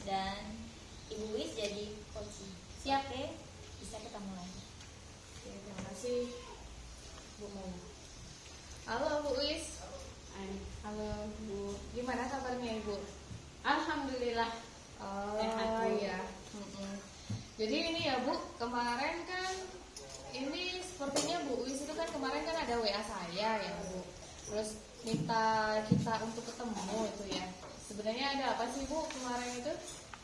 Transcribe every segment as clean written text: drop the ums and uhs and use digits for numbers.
dan Ibu Wis jadi coaching. Siap ya? Bisa kita mulai. Oke, terima kasih Bu Maya. Halo Bu Wis. Halo Bu, Gimana kabarnya Ibu? alhamdulillah sehat Bu. Iya. Jadi ini ya Bu, kemarin kan ini sepertinya Bu Wis itu kan kemarin kan ada WA saya ya Bu. Terus minta kita untuk ketemu itu ya. Sebenarnya ada apa sih Bu kemarin itu?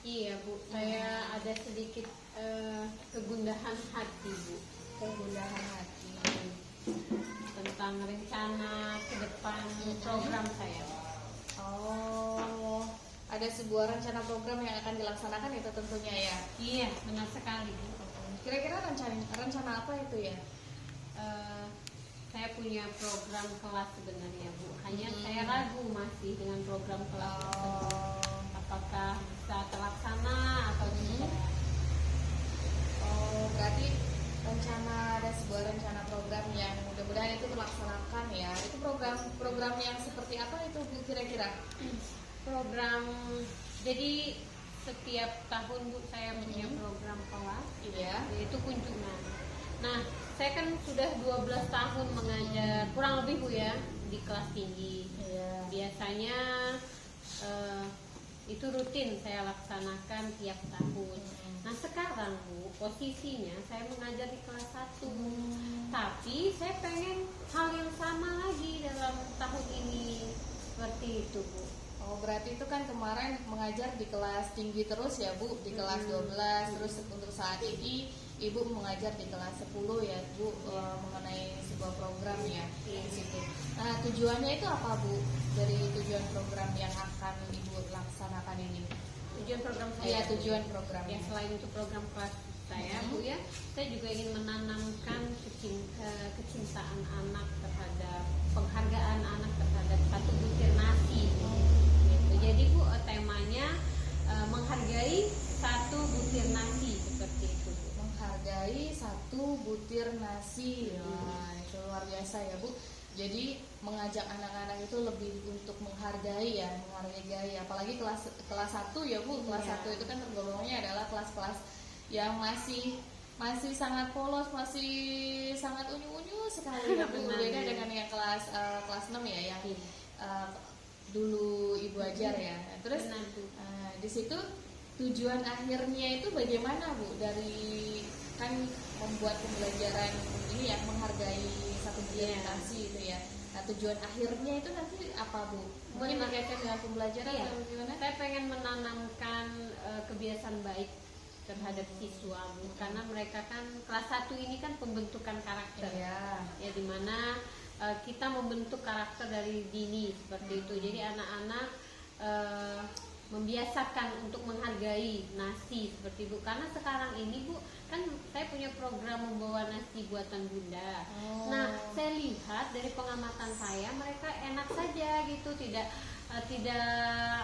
Iya Bu, saya ada sedikit kegundahan hati Bu, Kegundahan hati. tentang rencana ke depan program saya. Oh, ada sebuah rencana program yang akan dilaksanakan itu tentunya ya. Iya, benar sekali Bu. Kira-kira rencana apa itu ya? Saya punya program kelas sebenarnya Bu, hanya saya ragu masih dengan program kelas tersebut. Apakah bisa terlaksana atau tidak? Oh, berarti ada sebuah rencana program yang mudah-mudahan itu terlaksanakan ya. Itu program yang seperti apa itu Bu kira-kira? Program, jadi setiap tahun Bu saya punya program kelas, Iya. yaitu kunjungan. Nah, saya kan sudah 12 tahun mengajar, kurang lebih Bu ya, di kelas tinggi. Iya. Biasanya itu rutin saya laksanakan tiap tahun. Nah sekarang Bu, posisinya saya mengajar di kelas 1, tapi saya pengen hal yang sama lagi dalam tahun ini, seperti itu Bu. Oh, berarti itu kan kemarin mengajar di kelas tinggi terus ya Bu, di kelas 12. Terus untuk saat ini Ibu mengajar di kelas 10 ya Bu, mengenai sebuah program ya di situ. Nah, tujuannya itu apa Bu? Dari tujuan program yang akan Ibu laksanakan ini? Tujuan program saya, Iya, tujuan program. ya selain untuk program kelas saya Bu ya, saya juga ingin menanamkan kecintaan anak terhadap, penghargaan anak terhadap satu butir nasi. Gitu. Jadi Bu, temanya menghargai satu butir nasi, seperti itu Bu. Menghargai satu butir nasi. Wah, itu luar biasa ya Bu. Jadi mengajak anak-anak itu lebih untuk menghargai ya, menghargai, apalagi kelas 1 ya Bu. Kelas 1 itu kan tergolongnya adalah kelas-kelas yang masih sangat polos, masih sangat unyu-unyu sekali ya Bu. Beda dengan yang kelas 6 ya, yang dulu Ibu ajar ya. Terus di situ tujuan akhirnya itu bagaimana Bu? Dari kan membuat pembelajaran ini ya, menghargai satu butir nasi itu ya. Nah, tujuan akhirnya itu nanti apa Bu? Mungkin dikaitkan dengan pembelajaran atau gimana? Saya pengen menanamkan kebiasaan baik terhadap siswa Bu, karena mereka kan kelas 1 ini kan pembentukan karakter ya, dimana kita membentuk karakter dari dini seperti itu. Jadi anak-anak membiasakan untuk menghargai nasi seperti Bu, karena sekarang ini Bu kan saya punya program membawa nasi buatan Bunda. Nah, saya lihat dari pengamatan saya, mereka enak saja gitu, tidak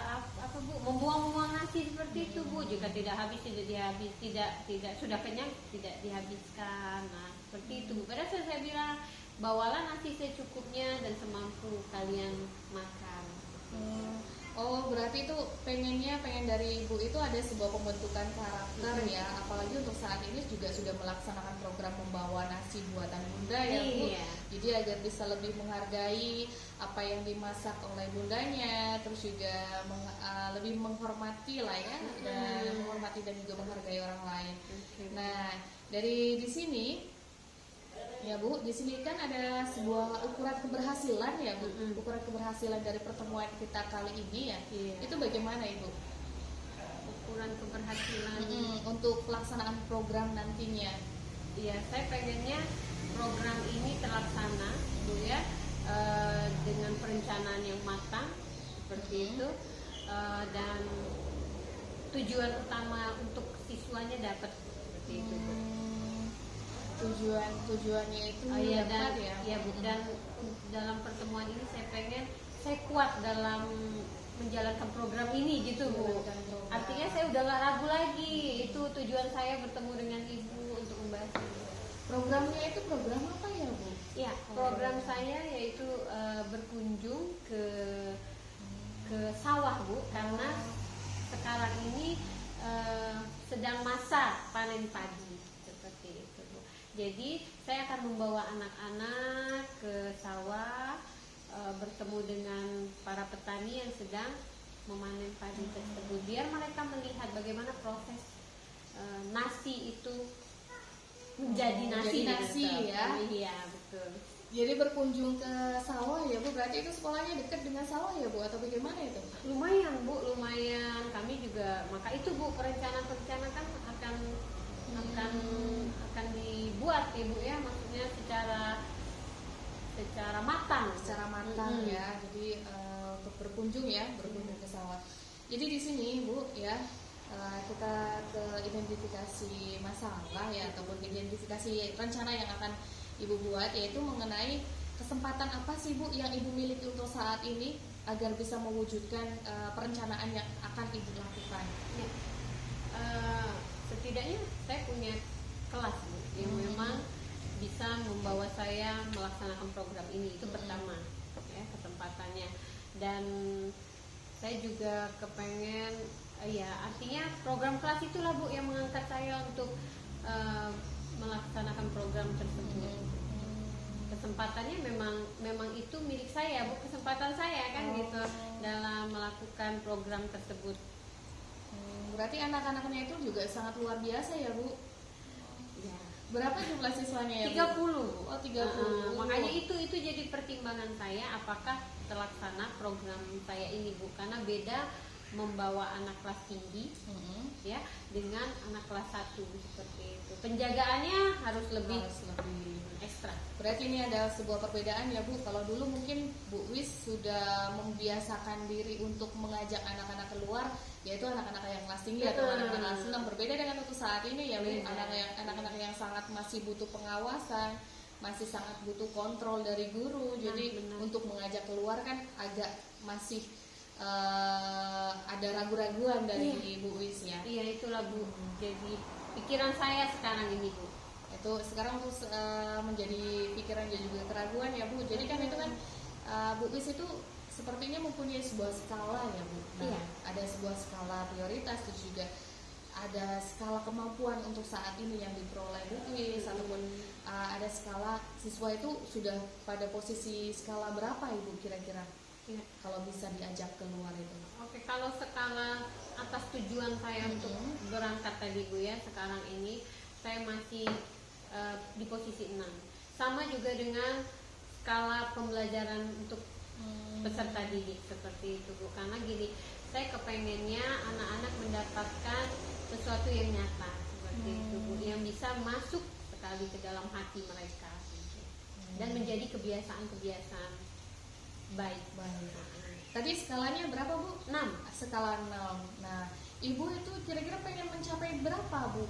apa Bu, membuang-buang nasi seperti itu Bu. Jika tidak habis tidak sudah kenyang tidak dihabiskan. Nah, seperti itu Bu. Padahal saya bilang, bawalah nasi secukupnya dan semampu kalian makan. Oh, berarti itu pengen dari Ibu itu ada sebuah pembentukan karakter ya, apalagi untuk saat ini juga sudah melaksanakan program membawa nasi buatan Bunda ya Bu. Jadi agar bisa lebih menghargai apa yang dimasak oleh bundanya, terus juga lebih menghormati lah ya, dan menghormati dan juga menghargai orang lain. Nah, dari di sini ya Bu, di sini kan ada sebuah ukuran keberhasilan ya Bu. Ukuran keberhasilan dari pertemuan kita kali ini ya. Itu bagaimana Ibu? Ukuran keberhasilan untuk pelaksanaan program nantinya. Iya, saya pengennya program ini terlaksana Bu ya, dengan perencanaan yang matang seperti itu, dan tujuan utama untuk siswanya dapat seperti itu Bu. Tujuannya itu dan Bu, dan dalam pertemuan ini saya pengen saya kuat dalam menjalankan program ini gitu Bu. Artinya saya udah gak ragu lagi, itu tujuan saya bertemu dengan Ibu untuk membahas ini. Programnya itu program apa ya Bu? Ya, program saya yaitu berkunjung ke sawah Bu, karena sekarang ini Jadi saya akan membawa anak-anak ke sawah, bertemu dengan para petani yang sedang memanen padi tersebut, biar mereka melihat bagaimana proses nasi itu menjadi nasi. Jadi nasi ya. Iya, betul. Jadi berkunjung ke sawah ya Bu, berarti itu sekolahnya dekat dengan sawah ya Bu, atau bagaimana itu? Lumayan Bu, lumayan. Kami juga, maka itu Bu, perencanaan kan akan dibuat Ibu ya, maksudnya secara matang. Secara matang ya. Jadi untuk berkunjung ke sawah. Jadi di sini Bu ya, kita ke identifikasi masalah ya, ataupun identifikasi rencana yang akan Ibu buat, yaitu mengenai kesempatan apa sih Bu yang Ibu miliki untuk saat ini agar bisa mewujudkan perencanaan yang akan Ibu lakukan. Ya. Setidaknya saya punya kelas Bu, yang memang bisa membawa saya melaksanakan program ini, itu pertama ya, kesempatannya. Dan saya juga kepengen ya, artinya program kelas itulah Bu yang mengangkat saya untuk melaksanakan program tersebut. Kesempatannya memang itu milik saya Bu, kesempatan saya kan gitu dalam melakukan program tersebut. Berarti anak-anaknya itu juga sangat luar biasa ya Bu. Ya. Berapa jumlah siswanya ya Bu? 30 Bu. Oh 30. Makanya itu jadi pertimbangan saya apakah terlaksana program saya ini Bu, karena beda membawa anak kelas tinggi ya dengan anak kelas 1 seperti itu. Penjagaannya harus lebih ekstra. Berarti ini ada sebuah perbedaan ya Bu. Kalau dulu mungkin Bu Wis sudah membiasakan diri untuk mengajak anak-anak keluar, yaitu anak-anak yang kelas tinggi atau anak kelas 6. Berbeda dengan untuk saat ini ya Bu, anak-anak yang sangat masih butuh pengawasan, masih sangat butuh kontrol dari guru. Jadi untuk mengajak keluar kan agak masih ada ragu-raguan dari Bu Wis ya. Iya, itulah Bu. Jadi pikiran saya sekarang ini Bu. Itu sekarang terus menjadi pikiran dan juga keraguan ya Bu. Jadi kan itu kan Bu Wis itu sepertinya mempunyai sebuah skala ya Bu. Nah, ada sebuah skala prioritas, terus juga ada skala kemampuan untuk saat ini yang diperoleh Bu Wis, ataupun ada skala siswa itu sudah pada posisi skala berapa Ibu kira-kira? Ya, kalau bisa diajak keluar itu. Oke, kalau skala atas tujuan saya untuk berangkat tadi Bu ya, sekarang ini saya masih di posisi 6. Sama juga dengan skala pembelajaran untuk peserta didik seperti itu Bu. Karena gini, saya kepengennya anak-anak mendapatkan sesuatu yang nyata seperti itu Bu, yang bisa masuk sekali ke dalam hati mereka gitu. Dan menjadi kebiasaan-kebiasaan baik. Tadi skalanya berapa Bu? 6. Skala 6. Nah, Ibu itu kira-kira pengen mencapai berapa Bu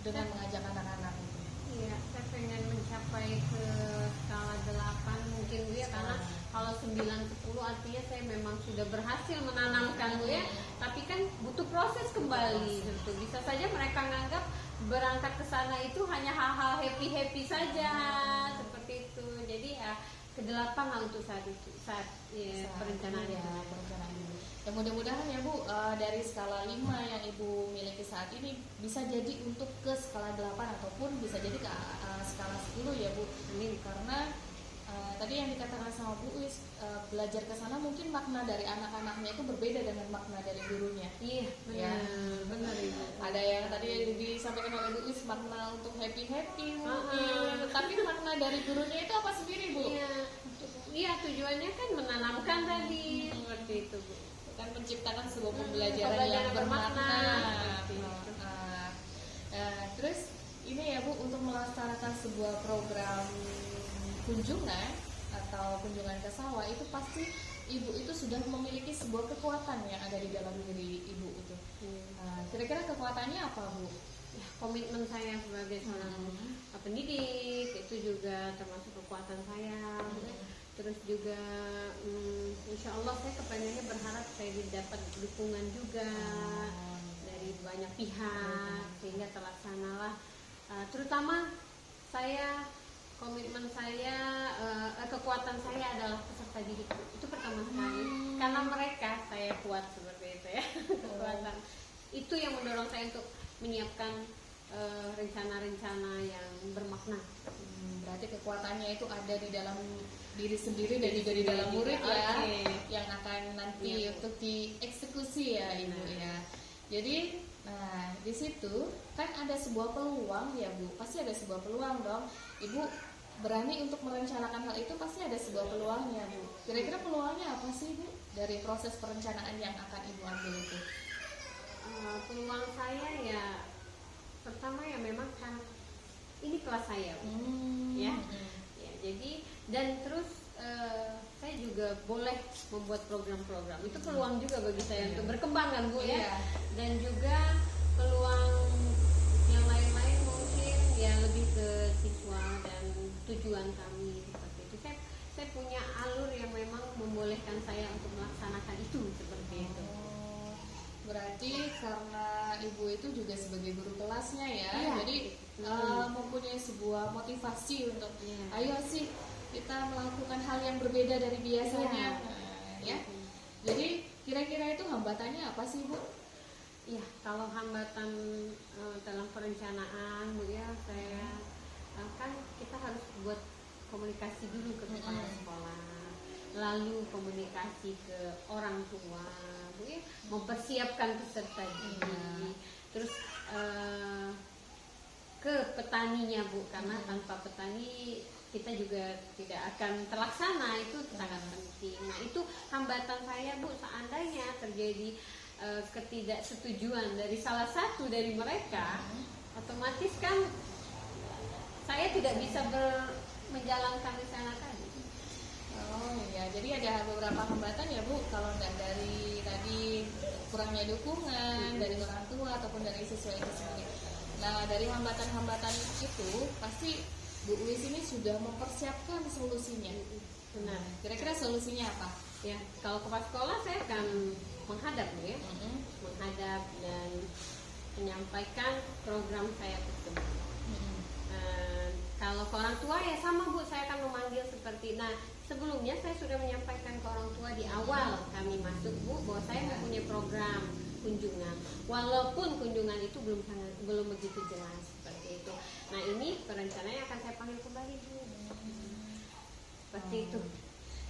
dengan mengajak anak-anak itu? Iya, saya pengen mencapai ke skala 8 mungkin Bu ya, karena kalau 9, 10 artinya saya memang sudah berhasil menanamkan Bu ya. Tapi kan butuh proses kembali tentu. Bisa saja mereka menganggap berangkat ke sana itu hanya hal-hal happy-happy saja seperti itu. Jadi ya ke 8 lah untuk saat perencanaan ini. Ya mudah-mudahan ya Bu, dari skala 5 yang Ibu miliki saat ini bisa jadi untuk ke skala 8 ataupun bisa jadi ke skala 10 ya Bu. Karena tadi yang dikatakan sama Bu Wis, belajar ke sana mungkin makna dari anak-anaknya itu berbeda dengan makna dari gurunya. Iya, benar Ibu. Ada yang tadi disampaikan oleh Bu Wis makna untuk happy-happy mungkin, tapi makna dari gurunya itu apa sendiri Bu? Iya, tujuannya kan menanamkan tadi seperti itu Bu. Kan menciptakan sebuah pembelajaran yang bermakna. Terus ini ya Bu, untuk melaksanakan sebuah program kunjungan atau kunjungan ke sawah itu pasti Ibu itu sudah memiliki sebuah kekuatan yang ada di dalam diri Ibu itu. Kira-kira kekuatannya apa Bu? Ya, komitmen saya sebagai seorang pendidik itu juga termasuk kekuatan saya. Terus juga insya Allah saya kepengennya berharap saya dapat dukungan juga dari banyak pihak sehingga terlaksanalah. Terutama saya, komitmen saya, kekuatan saya adalah peserta didik itu pertama sekali, karena mereka saya kuat seperti itu ya. Kekuatan itu yang mendorong saya untuk menyiapkan rencana-rencana yang bermakna. Berarti kekuatannya itu ada di dalam diri sendiri dan juga di dalam murid ya, Oke. yang akan nanti Iya, Bu. untuk dieksekusi ya Ibu ya. Jadi nah di situ kan ada sebuah peluang ya Bu, pasti ada sebuah peluang dong. Ibu berani untuk merencanakan hal itu pasti ada sebuah peluangnya Bu. Kira-kira peluangnya apa sih Bu dari proses perencanaan yang akan Ibu ambil itu? Peluang saya ya pertama ya memang kan ini kelas saya, Bu. Ya. Ya, jadi dan terus saya juga boleh membuat program-program. Itu peluang juga bagi saya untuk berkembang kan Bu ya. Iya. Dan juga peluang yang lain-lain mungkin ya lebih ke siswa dan tujuan kami seperti itu. Saya punya alur yang memang membolehkan saya untuk melaksanakan itu seperti itu. Berarti karena Ibu itu juga sebagai guru kelasnya ya, Iya. jadi mempunyai sebuah motivasi untuk Iya. ayo sih kita melakukan hal yang berbeda dari biasanya. Iya. Nah, ya. Jadi kira-kira itu hambatannya apa sih Bu? Iya, kalau hambatan dalam perencanaan Bu ya, saya kan kita harus buat komunikasi dulu ke kepala sekolah, lalu komunikasi ke orang tua Bu ya, mempersiapkan peserta didik, terus ke petaninya Bu, karena tanpa petani kita juga tidak akan terlaksana, itu sangat penting. Nah itu hambatan saya Bu, seandainya terjadi ketidaksetujuan dari salah satu dari mereka, otomatis kan saya tidak bisa menjalankan rencana tadi. Oh iya, jadi ada beberapa hambatan ya Bu, kalau nggak dari tadi kurangnya dukungan dari orang tua ataupun dari siswa itu sendiri. Nah dari hambatan-hambatan itu pasti Bu Uwis ini sudah mempersiapkan solusinya. Benar. Kira-kira solusinya apa? Ya, kalau kepala sekolah saya akan menghadap Bu ya, menghadap dan menyampaikan program saya tersebut. Kalau ke orang tua ya sama Bu, saya akan memanggil seperti, nah sebelumnya saya sudah menyampaikan ke orang tua di awal kami masuk Bu, bahwa saya mempunyai program kunjungan, walaupun kunjungan itu belum begitu jelas seperti itu. Nah ini perencanaan akan saya panggil kembali Bu, seperti itu.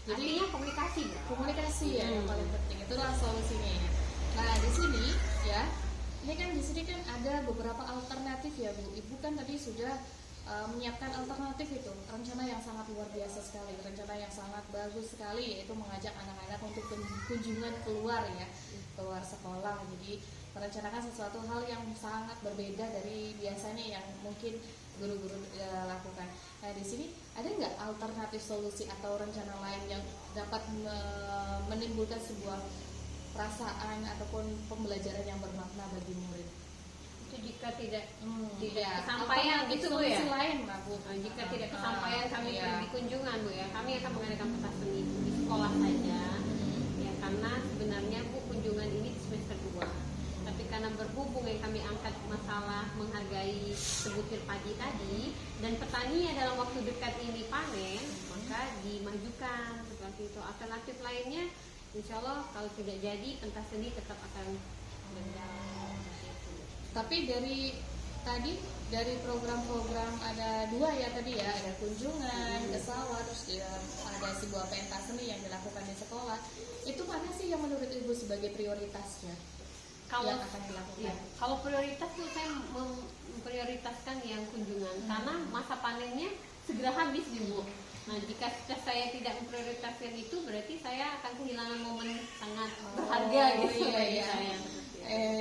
Jadi Artinya komunikasi Bu. komunikasi ya yang paling penting, itulah solusinya ya. Nah di sini ya, ini kan di sini kan ada beberapa alternatif ya Bu. Ibu kan tadi sudah menyiapkan alternatif itu, rencana yang sangat luar biasa sekali, rencana yang sangat bagus sekali, yaitu mengajak anak-anak untuk kunjungan keluar ya, keluar sekolah. Jadi merencanakan sesuatu hal yang sangat berbeda dari biasanya yang mungkin guru-guru lakukan. Nah di sini ada nggak alternatif solusi atau rencana lain yang dapat menimbulkan sebuah perasaan ataupun pembelajaran yang bermakna bagi murid? Itu jika tidak Ya, kesampaian gitu Bu ya. solusi lain lah Bu. Jika tidak kesampaian kami iya. pergi kunjungan Bu ya, kami akan mengadakan pentas seni di sekolah saja. Ya karena sebenarnya Bu kunjungan ini di semester 2. Tapi karena berhubung yang kami angkat masalah menghargai sebutir padi tadi dan petani dalam waktu dekat ini panen, maka dimajukan seperti itu. Alternatif lainnya insya Allah kalau tidak jadi pentas seni tetap akan berjalan. Tapi dari program-program ada 2 ya tadi ya, ada kunjungan ke sawah, terus ada sebuah pentas seni yang dilakukan di sekolah. Itu mana sih yang menurut Ibu sebagai prioritasnya yang akan dilakukan? Ya, kalau prioritas tuh saya memprioritaskan yang kunjungan karena masa panennya segera habis nih Bu. Nah jika saya tidak memprioritaskan itu berarti saya akan kehilangan momen sangat berharga gitu bagi saya.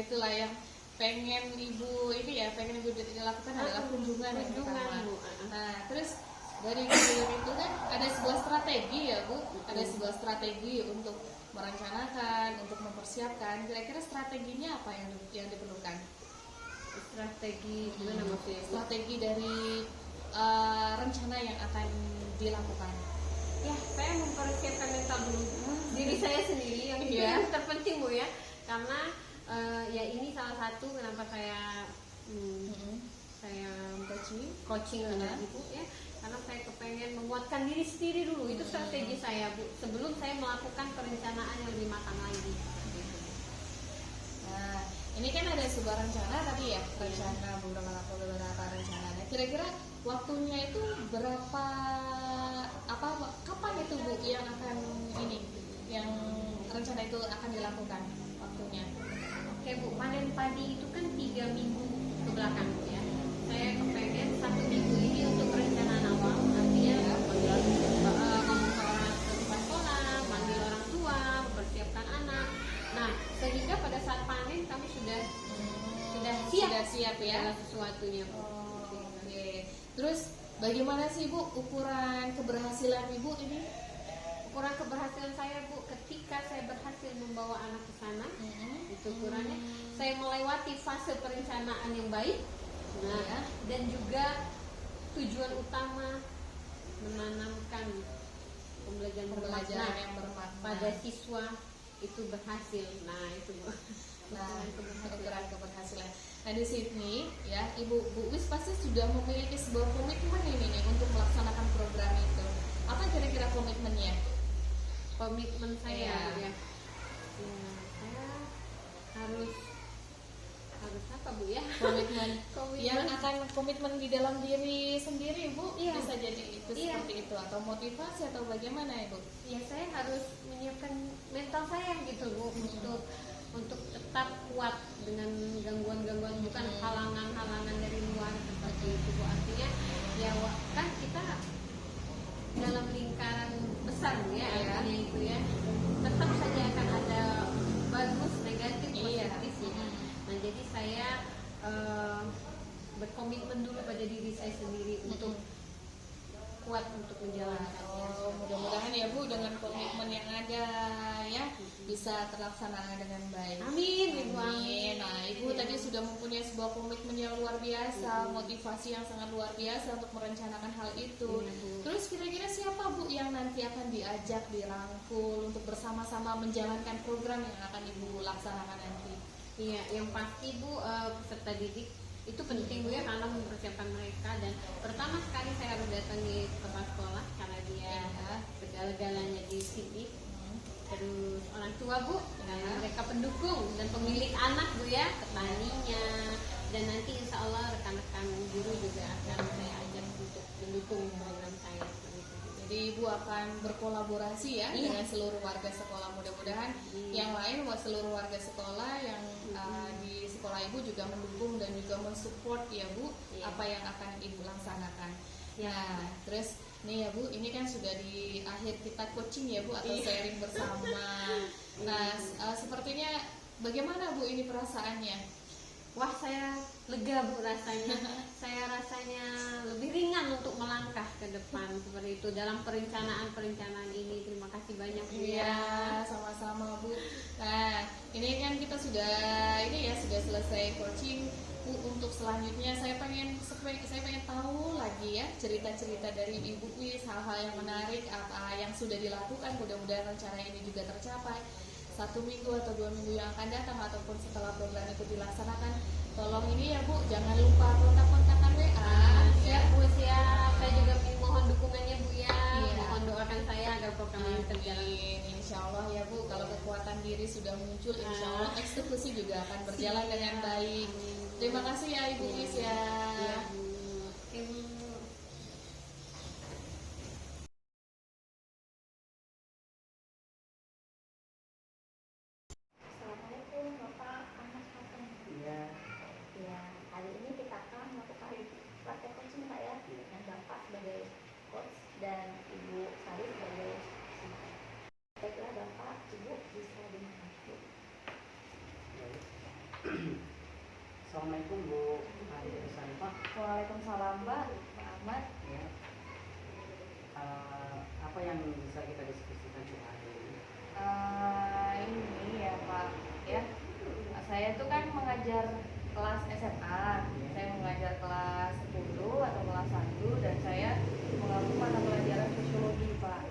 Itulah yang pengen Ibu ini ya, pengen Ibu dilakukan adalah kunjungan yang pertama. Bu. Nah terus dari kunjungan itu kan ada sebuah strategi ya Bu, ada sebuah strategi untuk merencanakan, untuk mempersiapkan. Kira-kira strateginya apa yang diperlukan? Strategi gimana maksudnya? Strategi dari rencana yang akan dilakukan. Ya saya mempersiapkan mental dulu diri saya sendiri yang itu Iya. yang terpenting Bu ya, karena ya ini salah satu kenapa saya coaching dengan Ibu ya, karena saya kepengen menguatkan diri sendiri dulu. Itu strategi saya Bu, sebelum saya melakukan perencanaan yang lebih matang lagi. Nah, ini kan ada sebuah rencana tadi ya, rencana beberapa rencana. Nah, kira-kira waktunya itu berapa, kapan itu Bu yang akan yang rencana itu akan dilakukan waktunya? Oke Bu, panen padi itu kan 3 minggu ke belakang ya. Saya kepengen 1 minggu ini untuk perencanaan awal, artinya ngomong ke orang tua sekolah, manggil orang tua, mempersiapkan anak. Nah, sehingga pada saat panen kami sudah siap ya segala sesuatunya Bu. Oke. Terus bagaimana sih Bu ukuran keberhasilan Ibu ini? Ukuran keberhasilan saya Bu, ketika saya berhasil membawa anak ke sana, itu ukurannya saya melewati fase perencanaan yang baik. Nah, Ya. dan juga tujuan utama menanamkan pembelajaran yang bermakna pada siswa itu berhasil. Nah, itu Bu. Nah, ukuran keberhasilan. Nah, di sini ya, Bu Wis pasti sudah memiliki sebuah komitmen ini nih untuk melaksanakan program itu. Apa kira-kira komitmennya? Komitmen saya Iya. ya. Saya harus apa Bu ya? Komitmen Komitmen. yang akan komitmen di dalam diri sendiri Bu, Iya. bisa jadi itu Iya. seperti itu atau motivasi atau bagaimana Ibu? Ya, saya harus menyiapkan mental saya gitu Bu, untuk tetap kuat dengan gangguan-gangguan, bukan halangan-halangan dari luar seperti itu Bu. Artinya ya kan kita dalam lingkaran besar Bu ya, Iya. artinya itu ya tetap saja akan ada bagus, negatif, Iya. positifnya. Nah, jadi saya berkomitmen dulu pada diri saya sendiri untuk kuat untuk menjalankannya. Oh, mudah-mudahan ya Bu dengan komitmen yang ada ya bisa terlaksana dengan baik. Amin, Ibu. Amin. Nah, Ibu tadi sudah mempunyai sebuah komitmen yang luar biasa, motivasi yang sangat luar biasa untuk merencanakan hal itu. Iya, Bu. Terus kira-kira siapa Bu yang nanti akan diajak, dirangkul untuk bersama-sama menjalankan program yang akan Ibu laksanakan nanti? Iya, yang pasti Bu, peserta didik itu penting Bu ya, karena mempersiapkan mereka. Dan pertama sekali saya harus datangi kepala sekolah karena dia segala-galanya di sini. Terus orang tua Bu, karena mereka pendukung dan pemilik anak Bu ya, petaninya. Dan nanti insya Allah rekan-rekan guru juga akan saya ajak untuk mendukung program saya. Jadi Ibu akan berkolaborasi ya Iya. dengan seluruh warga sekolah. Mudah-mudahan yang lain seluruh warga sekolah yang di sekolah Ibu juga mendukung dan juga mensupport ya Bu Iya. apa yang akan Ibu laksanakan. Ya. Nah, terus nih ya Bu, ini kan sudah di akhir kita coaching ya Bu atau Iya. sharing bersama. Nah, sepertinya bagaimana Bu ini perasaannya? Wah, saya lega Bu rasanya. Saya rasanya lebih ringan untuk melangkah ke depan seperti itu dalam perencanaan ini. Terima kasih banyak Bu Iya, ya. sama-sama Bu. Nah, ini kan kita sudah sudah selesai coaching Bu. Untuk selanjutnya saya pengen tahu lagi ya cerita-cerita dari Ibu Wis, hal-hal yang menarik apa yang sudah dilakukan. Mudah-mudahan rencana ini juga tercapai. 1 minggu atau 2 minggu yang akan datang ataupun setelah program itu dilaksanakan, tolong ini ya Bu, jangan lupa kontak-kontakan WA. Siap Bu, siap. Saya juga mohon dukungannya Bu ya. Iya. Mohon doakan saya agar program ini terjalan. Amin. Insya Allah ya Bu, kalau kekuatan diri sudah muncul, insya Allah eksekusi juga akan berjalan dengan baik. Terima kasih ya Ibu Wis ya. Iya, Bu. Oke, Bu. Assalamualaikum Bapak Anas Fatem. Iya, Ya, hari ini kita akan melakukan praktek coaching Pak ya, dengan Bapak sebagai coach dan Ibu Sari sebagai instruktur. Baiklah Bapak, Ibu bisa dimulai. Assalamualaikum Bu Adi Pak. Waalaikumsalam Mbak Ahmad. Ya. Apa yang bisa kita diskusikan hari ini? Ini ya Pak ya, saya tuh kan mengajar kelas SMA, saya mengajar kelas 10 atau kelas 1 dan saya mengambil mata pelajaran sosiologi Pak.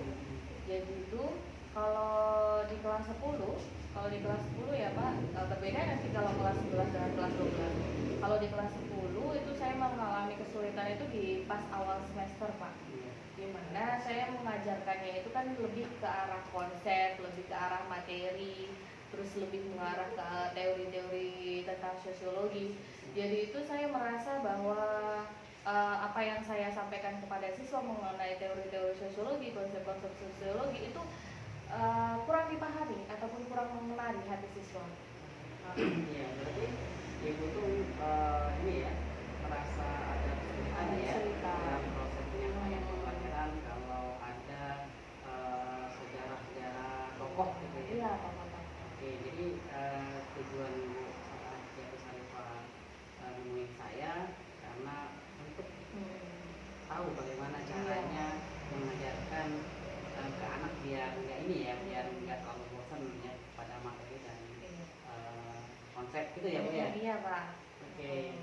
Jadi itu kalau di kelas 10 ya Pak, berbeda nanti kalau kelas 11 dengan kelas 12. Kalau di kelas 10 itu saya mengalami kesulitan itu di pas awal semester Pak, dimana saya mengajarkannya itu kan lebih ke arah konsep, lebih ke arah materi, terus lebih mengarah ke teori-teori tentang sosiologi. Jadi itu saya merasa bahwa apa yang saya sampaikan kepada siswa mengenai teori-teori sosiologi, konsep-konsep sosiologi itu kurang dipahami ataupun kurang mengena di hati siswa. Iya, berarti ibu tuh ini ya merasa ada kesulitan ya Kesulitan. dalam proses penyampaian pembelajaran kalau ada sejarah-sejarah tokoh gitu ya. Iya, Pak. Oke, jadi tujuan ibu saat Ibu Sarifah nemuin saya karena untuk tahu bagaimana caranya mengajarkan ke anak biar nggak ini ya, biar nggak terlalu bosan ya pada materi dan konsep gitu ya Bu ya. Iya, Pak. Oke.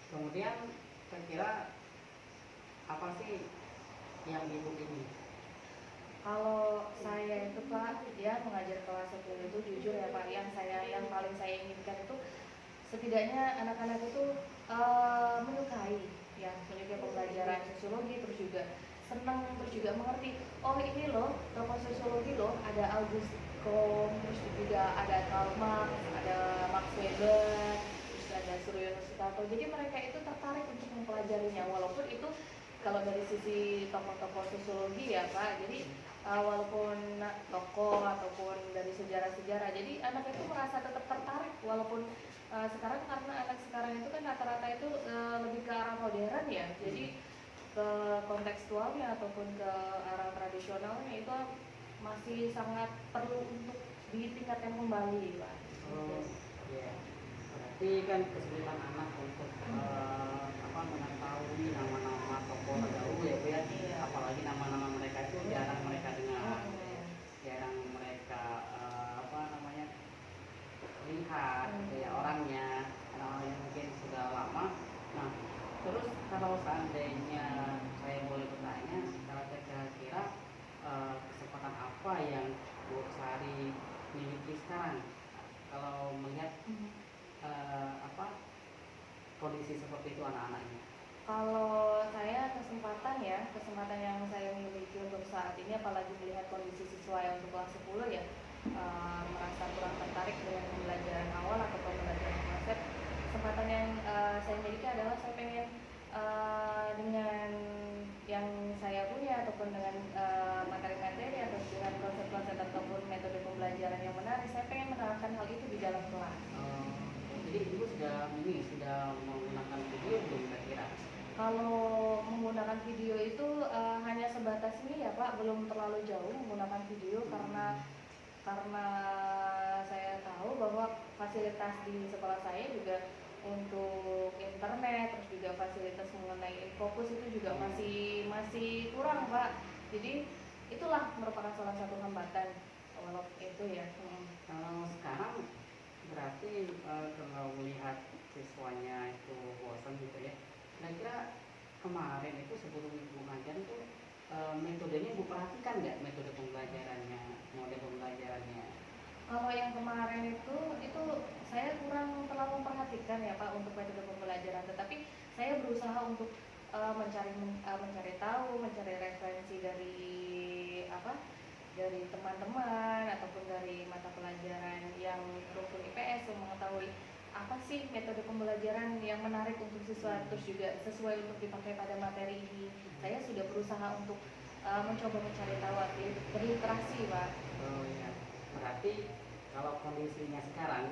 Kemudian kira-kira apa sih yang ibu ini? Kalau saya itu Pak, ya mengajar kelas 10 itu jujur ya Pak, yang paling saya inginkan itu setidaknya anak-anak itu menyukai pembelajaran sosiologi, terus juga senang, terus juga mengerti, oh ini loh tokoh sosiologi loh, ada Auguste Comte, terus juga ada Karl Marx, ada Max Weber, terus ada Suryono Sutarto. Jadi mereka itu tertarik untuk mempelajarinya, walaupun itu kalau dari sisi tokoh-tokoh sosiologi ya Pak, jadi walaupun tokoh ataupun dari sejarah-sejarah, jadi anak itu merasa tetap tertarik walaupun sekarang karena anak sekarang itu kan rata-rata itu lebih ke arah modern ya, jadi ke kontekstualnya ataupun ke arah tradisionalnya itu masih sangat perlu untuk ditingkatkan kembali Pak. Oh, iya. Berarti kan kesulitan anak untuk mengetahui nama-nama tokoh terdahulu ya Bu ya. Iya. Apalagi nama-nama mereka itu jarang mereka dengar, jarang mereka lihat gitu ya orangnya, orang yang mungkin sudah lama. Nah, terus kalau seandainya saya boleh bertanya, kalau kira-kira kesempatan apa yang Bu Sari miliki sekarang kalau melihat kondisi seperti itu anak-anaknya? Kalau saya kesempatan yang saya miliki untuk saat ini, apalagi melihat kondisi siswa yang untuk kelas 10 ya, merasa kurang tertarik dengan pembelajaran awal atau pembelajaran konsep. Kesempatan yang saya miliki adalah saya pengen dengan yang saya punya ataupun dengan materi-materi atau dengan konsep-konsep ataupun metode pembelajaran yang menarik, saya pengen menerapkan hal itu di dalam kelas. Jadi ibu sudah menggunakan video belum kira-kira? Kalau menggunakan video itu hanya sebatas ini ya Pak, belum terlalu jauh menggunakan video karena saya tahu bahwa fasilitas di sekolah saya juga untuk internet, terus juga fasilitas mengenai Infocus itu juga masih kurang Pak. Jadi itulah merupakan salah satu hambatan walaupun itu ya. Kalau sekarang berarti kalau melihat siswanya itu bosan gitu ya, kira-kira kemarin itu sebelum ibu ngajar itu metodenya ibu perhatikan nggak, metode pembelajarannya, model pembelajarannya? Kalau yang kemarin itu saya kurang terlalu memperhatikan ya Pak untuk metode pembelajaran, tetapi saya berusaha untuk mencari tahu, mencari referensi dari teman-teman ataupun dari mata pelajaran yang rukun IPS yang mengetahui apa sih metode pembelajaran yang menarik untuk siswa, terus juga sesuai untuk dipakai pada materi ini. Saya sudah berusaha untuk mencoba mencari tahu, berliterasi Pak. Oh iya, berarti kalau kondisinya sekarang,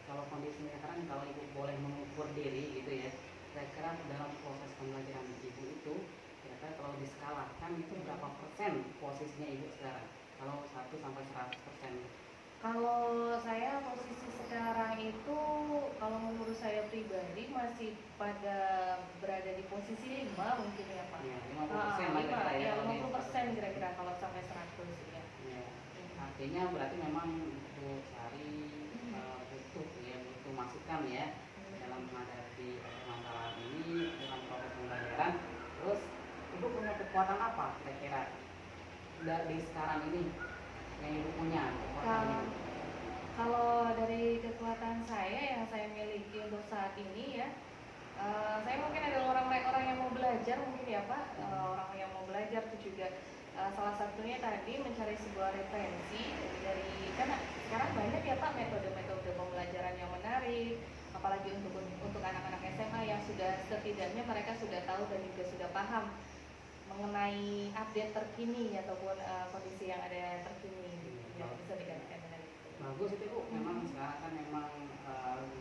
kalau kondisinya sekarang, kalau ibu boleh mengukur diri gitu ya, kira-kira dalam proses pembelajaran ibu itu, kira-kira kalau diskalakan itu berapa persen posisinya ibu sekarang? Kalau 1 sampai 100%? Kalau saya posisi sekarang itu, kalau menurut saya pribadi masih berada di posisi 5 mungkin ya Pak. Ya, 50% lah kira-kira ya. 50% kira-kira kalau sampai 100 ya. Ya. Artinya berarti memang Bu Sari butuh masukan ya dalam menghadapi masalah ini dalam proses pembelajaran. Terus ibu punya kekuatan apa kira-kira dari sekarang ini yang ibu punya kekuatan? Kalau dari kekuatan saya yang saya miliki untuk saat ini ya, saya mungkin adalah orang yang mau belajar mungkin ya Pak, orang yang mau belajar itu juga salah satunya tadi mencari sebuah referensi dari karena sekarang banyak ya Pak metode-metode pembelajaran yang menarik, apalagi untuk anak-anak SMA yang sudah setidaknya mereka sudah tahu dan juga sudah paham mengenai update terkini ataupun kondisi yang ada terkini, ya, bisa dikatakan dengan itu. Bagus itu Bu, memang sekarang kan memang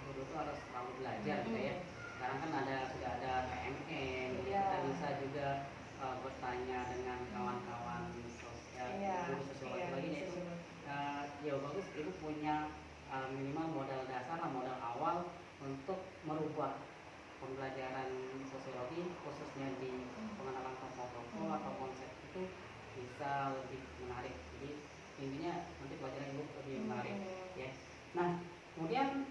guru itu harus selalu belajar gitu ya. Sekarang kan sudah ada PMN, Iya. kita bisa juga bertanya dengan kawan-kawan sosial, guru sosiologi lagi itu. Ya bagus itu punya minimal modal dasar, modal awal untuk merubah pembelajaran sosiologi khususnya di pengenalan tokoh-tokoh atau konsep itu bisa lebih menarik. Jadi intinya nanti pelajaran Ibu lebih menarik ya. Nah kemudian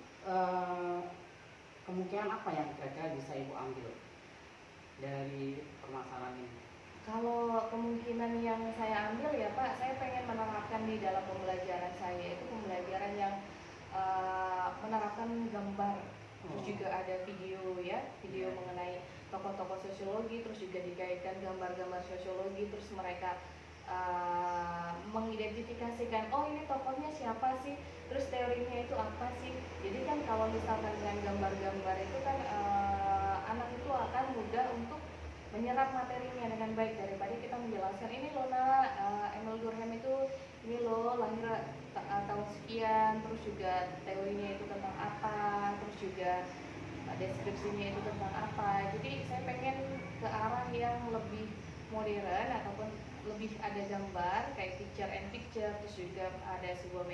kemungkinan apa yang kira-kira bisa Ibu ambil dari permasalahan ini? Kalau kemungkinan yang saya ambil ya Pak, saya pengen menerapkan di dalam pembelajaran saya itu pembelajaran yang menerapkan gambar, terus juga ada video ya, video mengenai tokoh-tokoh sosiologi, terus juga dikaitkan gambar-gambar sosiologi, terus mereka mengidentifikasikan, oh ini tokohnya siapa sih, terus teorinya itu apa sih. Jadi kan kalau misalkan dengan gambar-gambar itu kan anak itu akan mudah untuk menyerap materinya dengan baik daripada kita menjelaskan ini loh Emil Durkheim itu ini loh lahir tahun sekian, terus juga teorinya itu tentang apa, terus juga deskripsinya itu tentang apa. Jadi saya pengen ke arah yang lebih modern ataupun lebih ada gambar kayak picture and picture, terus juga ada sebuah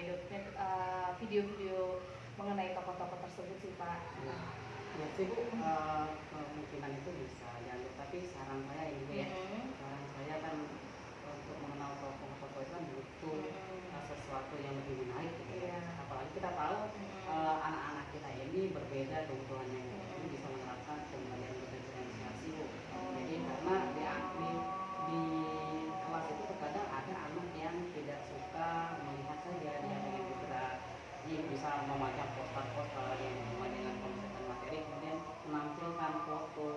video-video mengenai tokoh-tokoh tersebut sih Pak. Ya sih Bu, kemungkinan itu bisa diambil, tapi saran saya ini ya, saran saya kan untuk mengenal tokoh-tokoh itu kan butuh sesuatu yang lebih menarik gitu ya. Apalagi kita tahu anak-anak kita ini berbeda kebutuhannya, ini bisa menerapkan pembelajaran berdiferensiasi Bu. Jadi karena di kelas itu terkadang ada anak yang tidak suka melihat saja, dia pengen bergerak, dia bisa memajang poster-poster yang sesuai dengan konsep dan materi, kemudian menampilkan foto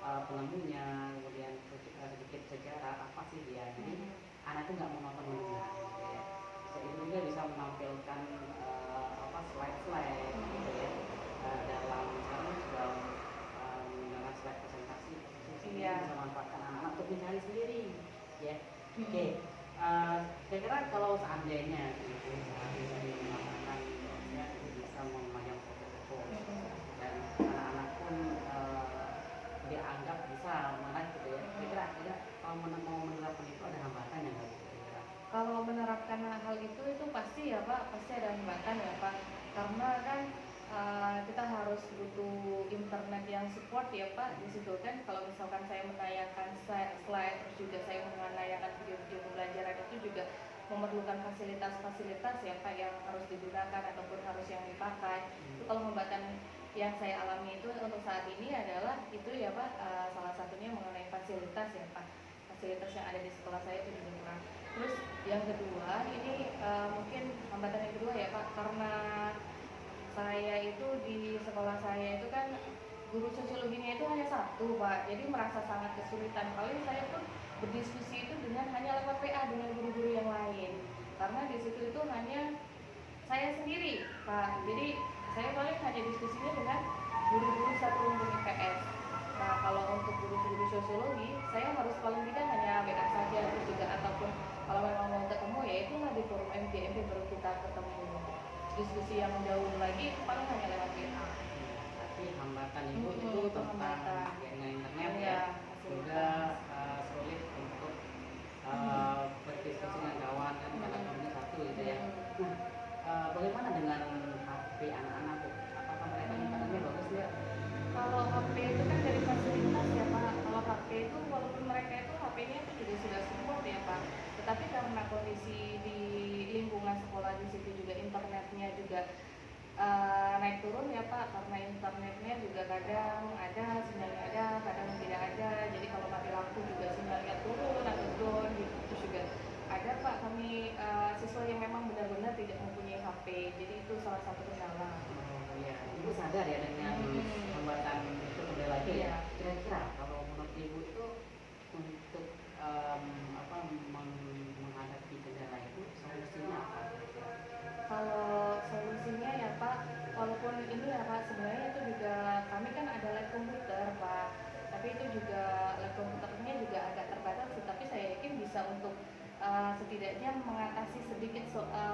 penemunya, kemudian sedikit sejarah apa sih dia. Jadi anak itu nggak menonton mendengar gitu ya. Itu juga bisa menampilkan slide-slide gitu ya, dalam misalnya dalam menggunakan slide presentasi bisa manfaatkan anak-anak untuk mencari sendiri ya. Oke, kira-kira kalau seandainya gitu, seandainya mengatakan ya itu bisa memajang foto-foto dan anak-anak pun dianggap bisa menarik gitu ya. Kira-kira kalau mau menerapkan itu ada hambatannya nggak Bu? Kalau menerapkan hal itu pasti ya Pak, pasti ada hambatan ya Pak, karena kan kita harus butuh internet yang support ya Pak. Di situ kan kalau misalkan saya menayangkan slide, terus juga saya menayangkan video-video pembelajaran itu juga memerlukan fasilitas-fasilitas ya Pak yang harus digunakan ataupun harus yang dipakai. Itu kalau hambatan yang saya alami itu untuk saat ini adalah itu ya Pak, salah satunya mengenai fasilitas ya Pak. Fasilitas yang ada di sekolah saya itu juga kurang. Terus yang kedua ini mungkin hambatan yang kedua ya Pak, karena saya itu di sekolah saya itu kan guru sosiologinya itu hanya satu Pak, jadi merasa sangat kesulitan. Paling saya pun berdiskusi itu hanya lewat PA dengan guru-guru yang lain, karena di situ itu hanya saya sendiri Pak. Jadi saya paling hanya diskusinya dengan guru-guru satu lingkup IPS. Nah kalau untuk guru-guru sosiologi saya harus paling tidak hanya WA saja, terus juga ataupun kalau memang mau ketemu ya itulah di forum MGMP baru kita ketemu. Diskusi yang jauh lagi paling hanya lewat WA. Tapi hambatan itu tentang jaringan internet ya, juga sulit untuk berdiskusi dengan kawan kan karena kamunya satu gitu ya. Nah, bagaimana dengan HP anak-anak Bu? Apakah mereka internetnya bagus nggak? Kalau HP itu kan dari fasilitas ya Pak. Kalau HP itu walaupun mereka itu HP-nya itu juga sudah support ya Pak, tetapi karena kondisi di lingkungan sekolah di situ juga internetnya juga naik turun ya Pak, karena internetnya juga kadang ada sinyalnya, ada kadang tidak ada. Jadi kalau mati lampu juga sinyalnya turun atau down gitu. Terus juga ada Pak kami siswa yang memang benar-benar tidak mempunyai HP. Jadi itu salah satu kendala. Oh iya, Ibu sadar ya dengan hambatan itu kembali lagi ya. Kira-kira kalau menurut Ibu itu untuk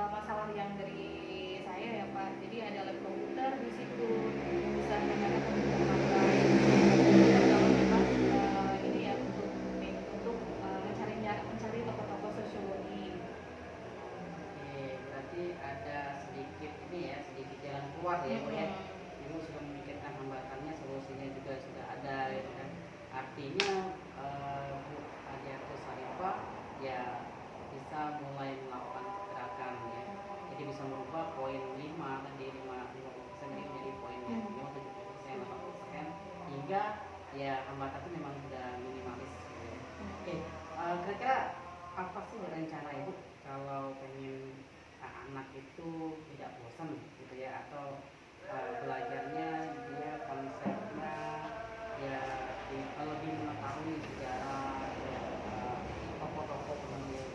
masalah yang dari saya ya Pak. Jadi ada lab komputer di situ, bisa menggunakan komputer magang. Kalau memang ini ya untuk mencari tokoh-tokoh sosiologi. Oke, berarti ada sedikit ini ya, sedikit jalan keluar ya Bu ya. Ibu sudah memikirkan hambatannya, solusinya juga sudah ada gitu kan. Artinya Bu Adiatus Sarifah ya bisa mulai melakukan gerakan ya. Jadi bisa merubah poin 5 tadi 50% menjadi poin 70%, 80% hingga ya hambatan itu memang sudah minimalis gitu ya. Oke, kira-kira apa sih rencana Ibu kalau pengen anak itu tidak bosan gitu ya, atau belajarnya dia konsepnya ya lebih mengetahui sejarah ya, tokoh-tokoh pengambil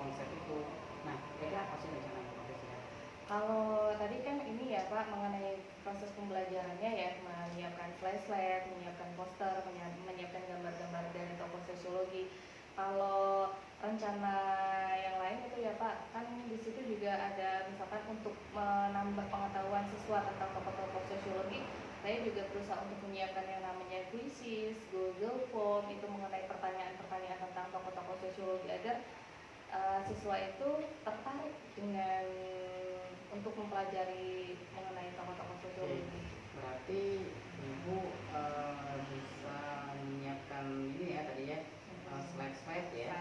konsep itu. Nah, kira-kira apa sih rencana Profesor ya? Kalau tadi kan ini ya Pak mengenai proses pembelajarannya ya, menyiapkan flashlight, menyiapkan poster, menyiapkan gambar-gambar dari tokoh sosiologi. Kalau rencana yang lain itu ya Pak, kan di situ juga ada misalkan untuk menambah pengetahuan siswa tentang tokoh-tokoh sosiologi, saya juga berusaha untuk menyiapkan yang namanya kuisis, Google Form itu mengenai pertanyaan-pertanyaan tentang tokoh-tokoh sosiologi agar siswa itu tertarik dengan untuk mempelajari mengenai tokoh-tokoh sosiologi. Berarti Ibu bisa menyiapkan ini ya tadi ya, slide-slide ya,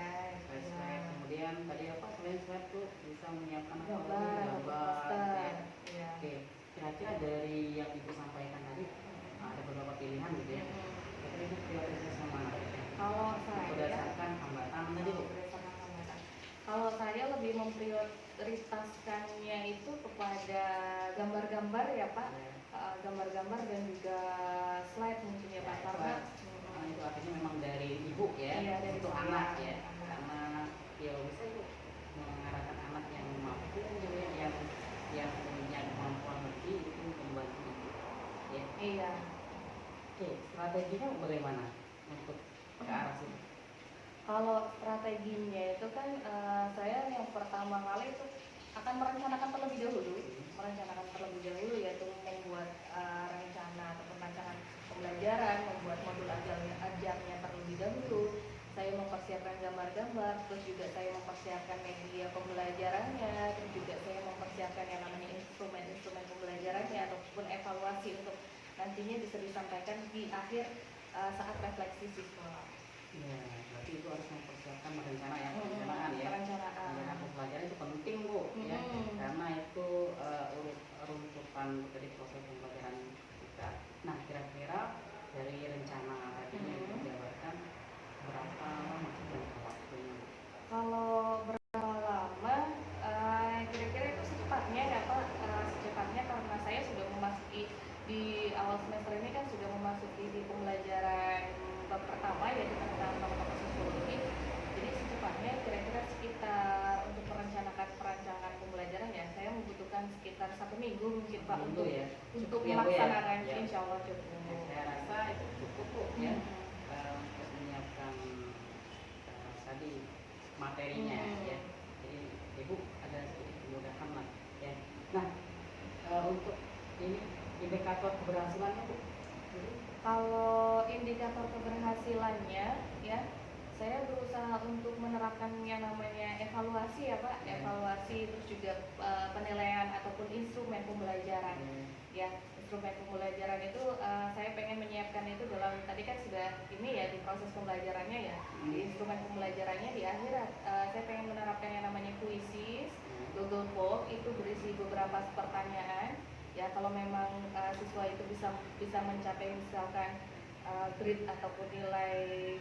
slide-slide. Kemudian tadi apa selain slide tuh bisa menyiapkan gambar poster. Ya. Oke, kira-kira dari yang Ibu sampaikan tadi ada beberapa pilihan gitu ya. Kira-kira Ibu prioritas yang mana? Kalau saya Berdasarkan hambatan tadi Bu. berdasarkan hambatan. Kalau saya lebih memprioritaskannya itu kepada gambar-gambar ya Pak, gambar-gambar dan juga slide mungkin ya Pak, karena itu artinya memang dari Ibu ya, iya, dari untuk saya. anak ya, karena ya bisa Ibu mengarahkan anak yang mampu gitu ya, yang punya kemampuan lebih itu membantu Ibu ya. Iya. Oke, strateginya bagaimana untuk ke arah situ? Kalau strateginya itu kan saya yang pertama kali itu akan merencanakan terlebih dahulu yaitu membuat rencana atau rancangan pembelajaran, membuat modul ajarnya terlebih dahulu. Saya mempersiapkan gambar-gambar, terus juga saya mempersiapkan media pembelajarannya, terus juga saya mempersiapkan yang namanya instrumen-instrumen pembelajarannya ataupun evaluasi untuk nantinya bisa disampaikan di akhir saat refleksi siswa. Ya, berarti itu harus mempersiapkan rencana ya, perencanaan ya. Perencanaan pembelajaran itu penting Bu ya, karena itu runtutan dari proses pembelajaran kita. Nah, kira-kira dari rencana tadinya yang dijabarkan berapa lama jangka waktunya? Kalau berapa lama, kira-kira itu secepatnya ya Pak, secepatnya karena saya sudah memasuki di awal semester ini kan sudah memasuki di pembelajaran bab pertama yaitu tentang tokoh sosiologi. Jadi secepatnya kira-kira sekitar untuk perancangan pembelajaran ya saya membutuhkan sekitar 1 minggu mungkin Pak untuk ya, untuk ya, melaksanakan ya. insya Allah cukup. Saya rasa itu cukup Bu ya, untuk menyiapkan tadi materinya ya. Jadi Ibu ada sedikit kemudahan lah ya. Nah, untuk ini indikator keberhasilannya Bu. Kalau indikator keberhasilannya ya saya berusaha untuk menerapkan yang namanya evaluasi ya Pak, evaluasi terus juga penilaian ataupun instrumen pembelajaran ya. Instrumen pembelajaran itu saya pengen menyiapkan itu dalam tadi kan sudah ini ya di proses pembelajarannya ya, di instrumen pembelajarannya di akhirat saya pengen menerapkan yang namanya kuisis, Google Form itu berisi beberapa pertanyaan ya. Kalau memang siswa itu bisa mencapai misalkan grade ataupun nilai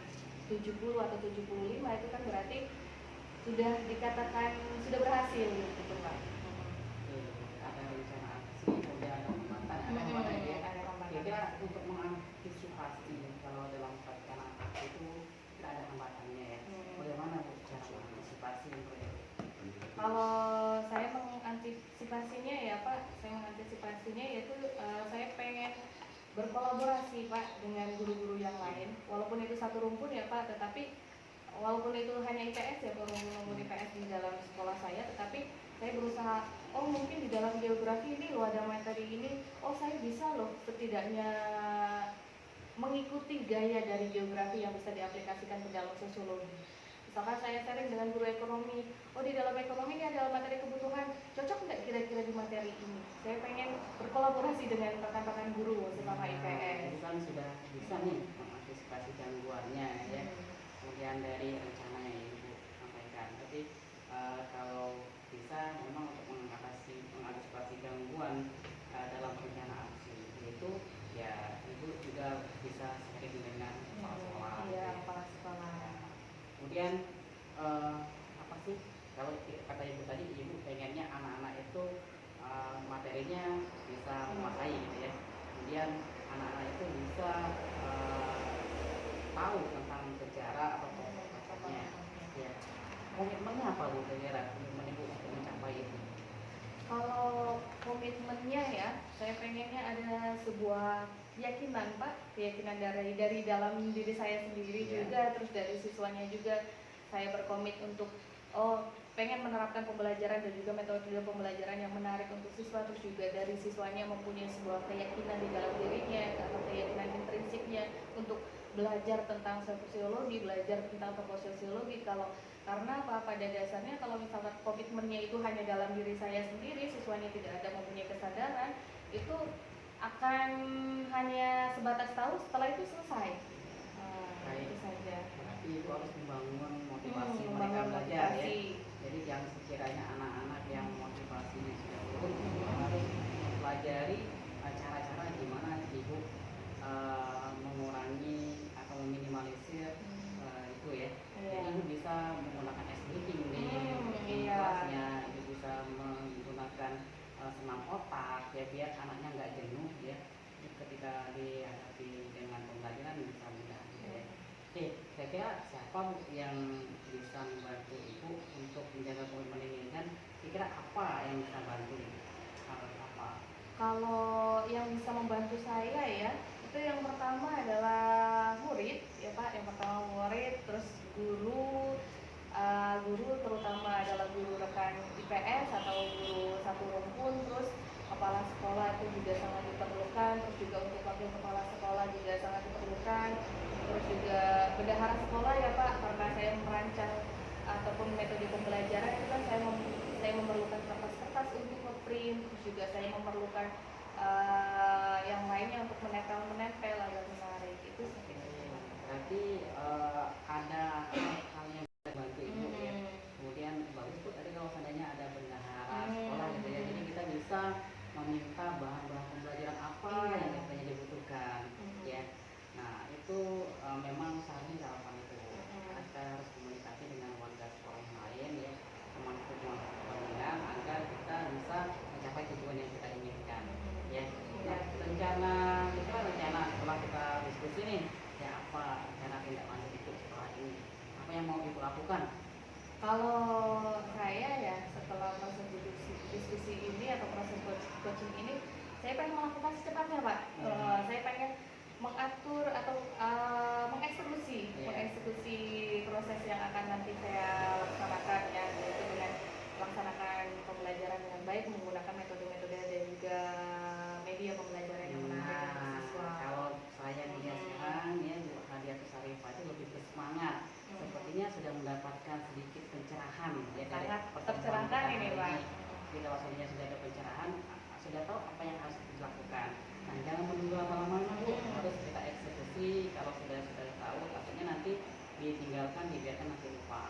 70 atau 75 itu kan berarti sudah dikatakan sudah berhasil gitu Pak. Ada rencana aksi, kemudian ada hambatan ya. Kira-kira untuk mengantisipasi kalau dalam rencana aksi itu tidak ada hambatannya ya. Bagaimana Bu cara mengantisipasi itu? Kalau saya mengantisipasinya ya Pak, yaitu saya pengen berkolaborasi Pak dengan guru-guru yang lain, walaupun itu satu rumpun ya Pak, tetapi walaupun itu hanya IPS ya, walaupun IPS di dalam sekolah saya, tetapi saya berusaha, oh mungkin di dalam geografi ini loh ada materi ini, oh saya bisa loh setidaknya mengikuti gaya dari geografi yang bisa diaplikasikan ke dalam sosiologi. Misalkan saya sharing dengan guru ekonomi, oh di dalam ekonomi ini ada materi kebutuhan, cocok nggak kira-kira di materi ini? Saya pengen berkolaborasi dengan rekan-rekan guru sesama IPS. Itu kan sudah bisa nih mengantisipasi gangguannya ya. Kemudian dari rencana yang Ibu sampaikan, tapi kalau bisa memang untuk mengantisipasi gangguan dalam perencanaan itu ya Ibu juga bisa sharing dengan kepala sekolah. Iya, kepala sekolah. Kemudian apa sih kalau kata Ibu tadi, Ibu pengennya anak-anak itu materinya bisa menguasai gitu ya. Kemudian anak-anak itu bisa tahu tentang sejarah atau tokoh-tokohnya. Ya. Komitmennya apa Bu kira-kira komitmen Ibu untuk mencapai itu? Kalau komitmennya ya, saya pengennya ada sebuah keyakinan Pak, keyakinan dari dalam diri saya sendiri juga, terus dari siswanya juga. Saya berkomit untuk pengen menerapkan pembelajaran dan juga metode pembelajaran yang menarik untuk siswa, terus juga dari siswanya mempunyai sebuah keyakinan di dalam dirinya atau keyakinan intrinsiknya untuk belajar tentang sosiologi, belajar tentang tokoh sosiologi. Karena apa, pada dasarnya kalau misalkan komitmennya itu hanya dalam diri saya sendiri, siswanya tidak ada mempunyai kesadaran, itu akan hanya sebatas tahu, setelah itu selesai. Itu saja. Berarti itu harus membangun motivasi mereka belajar ya. Jadi yang sekiranya anak-anak yang motivasinya sudah turun, harus mempelajari cara-cara gimana Ibu mengurangi atau meminimalisir itu ya. Jadi Ibu bisa menggunakan escape di kelasnya, Ibu bisa menggunakan senam otak ya, biar anaknya nggak jenuh ya ketika dihadapi dengan pembelajaran bisa mudah ya. Oke, saya kira siapa Bu yang bisa membantu Ibu untuk menjaga komitmen ini, dan kira-kira apa yang bisa bantu Ibu? Apa? Kalau yang bisa membantu saya ya, itu yang pertama adalah murid ya Pak, yang pertama murid, terus guru terutama adalah guru rekan IPS atau guru satu rumpun, terus kepala sekolah itu juga sangat diperlukan, terus juga untuk wakil kepala sekolah juga sangat diperlukan, terus juga bendahara sekolah ya Pak, karena saya merancang ataupun metode pembelajaran itu kan saya memerlukan kertas-kertas untuk ngeprint, terus juga saya memerlukan yang lainnya untuk menempel agar menarik. Itu seperti itu. Berarti ada hal yang bisa bantu Ibu ya. Kemudian bagus Bu tadi kalau seandainya ada bendahara sekolah gitu ya, jadi kita bisa meminta bahan-bahan pembelajaran apa yang katanya dibutuhkan ya. Nah itu memang seharusnya dilakukan itu. Kita harus komunikasi dengan warga sekolah yang lain ya, teman-teman kepentingan agar kita bisa mencapai tujuan yang kita inginkan ya. Nah, rencana setelah kita diskusi nih ya, apa rencana tindak lanjut itu setelah ini, apa yang mau Ibu lakukan? Kalau saya ya, setelah proses diskusi ini atau proses coaching ini, saya pengen melakukan secepatnya Pak. Saya pengen mengatur atau mengeksekusi proses yang akan nanti saya laksanakan ya, yaitu dengan melaksanakan pembelajaran dengan baik menggunakan metode-metode dan juga media pembelajaran yang menarik untuk siswa. Kalau saya lihat sekarang ya Bu Hadiah Sarifah itu lebih bersemangat. Sepertinya sudah mendapatkan sedikit pencerahan ya, dari tercerahkan ini Pak. Jadi kalau seandainya sudah ada pencerahan, sudah tahu apa yang harus dilakukan. Nah jangan menunggu lama-lama Bu, harus kita eksekusi. Kalau sudah tahu, takutnya nanti ditinggalkan, dibiarkan nanti lupa.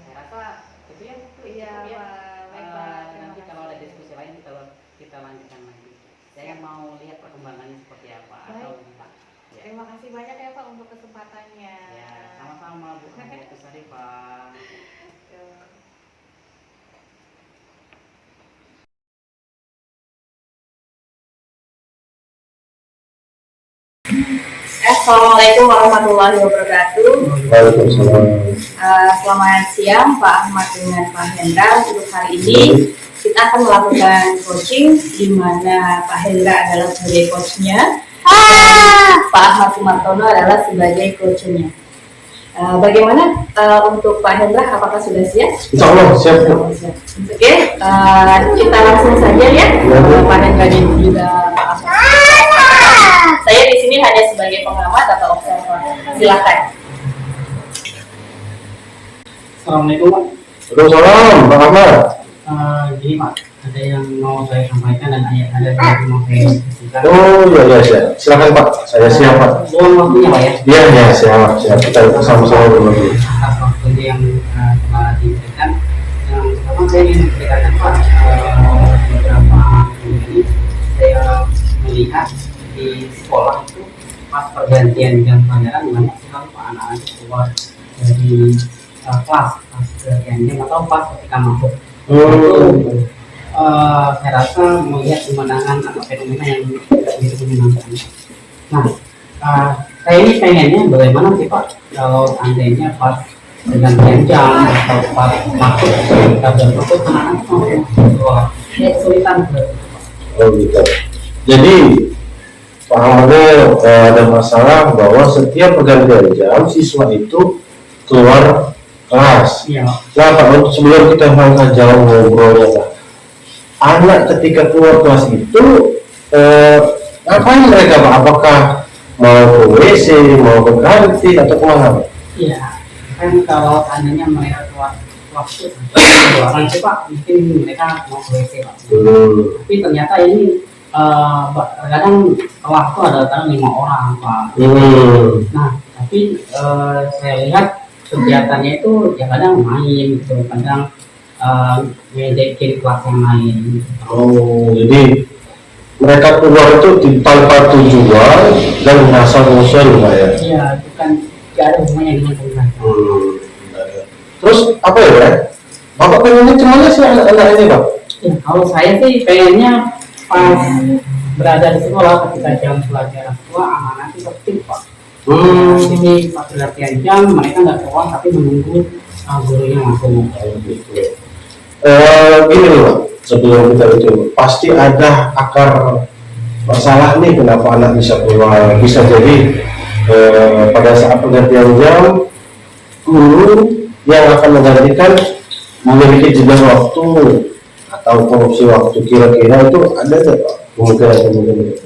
Saya rasa itu ya Bu. Iya Pak. Nanti kalau ada diskusi lain kita lanjutkan lagi. Saya mau lihat perkembangannya seperti apa. Atau enggak. Ya. Terima kasih banyak ya Pak untuk kesempatannya. Ya, sama-sama Bu Hadiah Sarifah. Assalamualaikum warahmatullahi wabarakatuh. Waalaikumsalam. Selamat siang Pak Ahmad dengan Pak Hendra. Untuk hari ini kita akan melakukan coaching di mana Pak Hendra adalah sebagai coachnya, Pak Ahmad Sumartono adalah sebagai coachnya. Bagaimana untuk Pak Hendra, apakah sudah siap? Insya Allah siap. Bu. Oke, kita langsung saja ya. Pak Hendra dan juga Pak Asma. Saya di sini hanya sebagai pengamat atau observer. Silakan. Assalamualaikum Pak. Waalaikumsalam, Pak Ahmad. Gini Pak, ada yang mau saya sampaikan dan ada yang mau saya diskusikan. Oh iya siap. Silakan Pak, saya siap Pak. Mohon waktunya Pak ya. Iya siap. Kita sama-sama dulu. Atas waktunya yang telah diberikan. Yang pertama saya ingin menceritakan Pak, beberapa minggu ini saya melihat di sekolah itu pas pergantian jam pelajaran banyak sekali Pak anak-anak keluar dari kelas pas pergantian jam atau pas ketika masuk. Saya rasa melihat pemandangan atau fenomena yang tidak begitu menyenangkan. Nah, saya ini pengennya bagaimana sih Pak kalau seandainya pas pergantian jam atau pas masuk kita berfokus anak-anak mau keluar, ya kesulitan. Oh gitu. Jadi Pak Ahmadnya ada masalah bahwa setiap pergantian jam siswa itu keluar kelas. Iya. Nah Pak, untuk sebelum kita angkat jauh ngobrolnya Pak, anak ketika keluar kelas itu ngapain mereka Pak? Apakah mau ke WC, mau ke kantin atau kemana Pak? Iya, kan kalau seandainya mereka keluar waktu keluaran sih Pak, mungkin mereka mau ke WC Pak. Tapi ternyata ini kadang kelas itu ada kadang 5 orang Pak. Nah, tapi saya lihat kegiatannya itu ya kadang main gitu, kadang ngedekin kelas yang lain. Oh, jadi mereka keluar itu tanpa tujuan dan asal-usul Pak ya? Iya, bukan tidak ada hubungannya dengan penggunaan. Terus apa ya Pak? Bapak pengennya gimana sih anak-anak ini Pak? Ya, kalau saya sih pengennya pas berada di sekolah ketika jam pelajaran tua anak-anak itu tertib Pak. Jadi pas latihan jam mereka nggak keluar tapi menunggu gurunya masuk. Gini nih Pak, sebelum kita itu pasti ada akar masalah nih kenapa anak bisa keluar. Bisa jadi pada saat pergantian jam guru yang akan menggantikan memiliki jeda waktu atau korupsi waktu, kira-kira itu ada nggak Pak kemungkinan?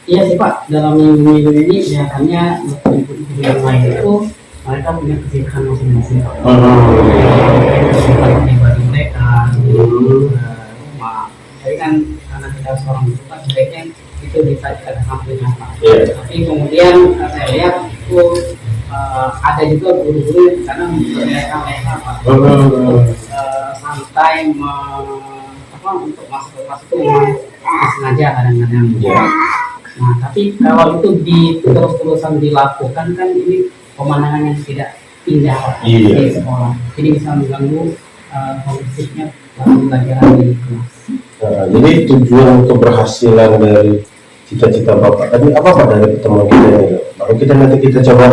Iya sih Pak, dalam minggu ini biasanya ibu-ibu yang lain itu mereka punya kesibukan masing-masing Pak. Pribadi mereka di rumah. Jadi kan karena kita seorang guru kan sebaiknya itu bisa kita sampaikan Pak. Tapi kemudian saya lihat itu ada juga guru-guru yang kadang mereka Pak santai untuk masuk ke kelas itu sengaja kadang-kadang. Nah, tapi kalau itu terus-terusan dilakukan kan ini pemandangan yang tidak indah di sekolah. Jadi bisa mengganggu kondusifnya pelajaran di kelas. Jadi tujuan keberhasilan dari cita-cita Bapak tadi apa Pak dari pertemuan kita ini? Baru kita coba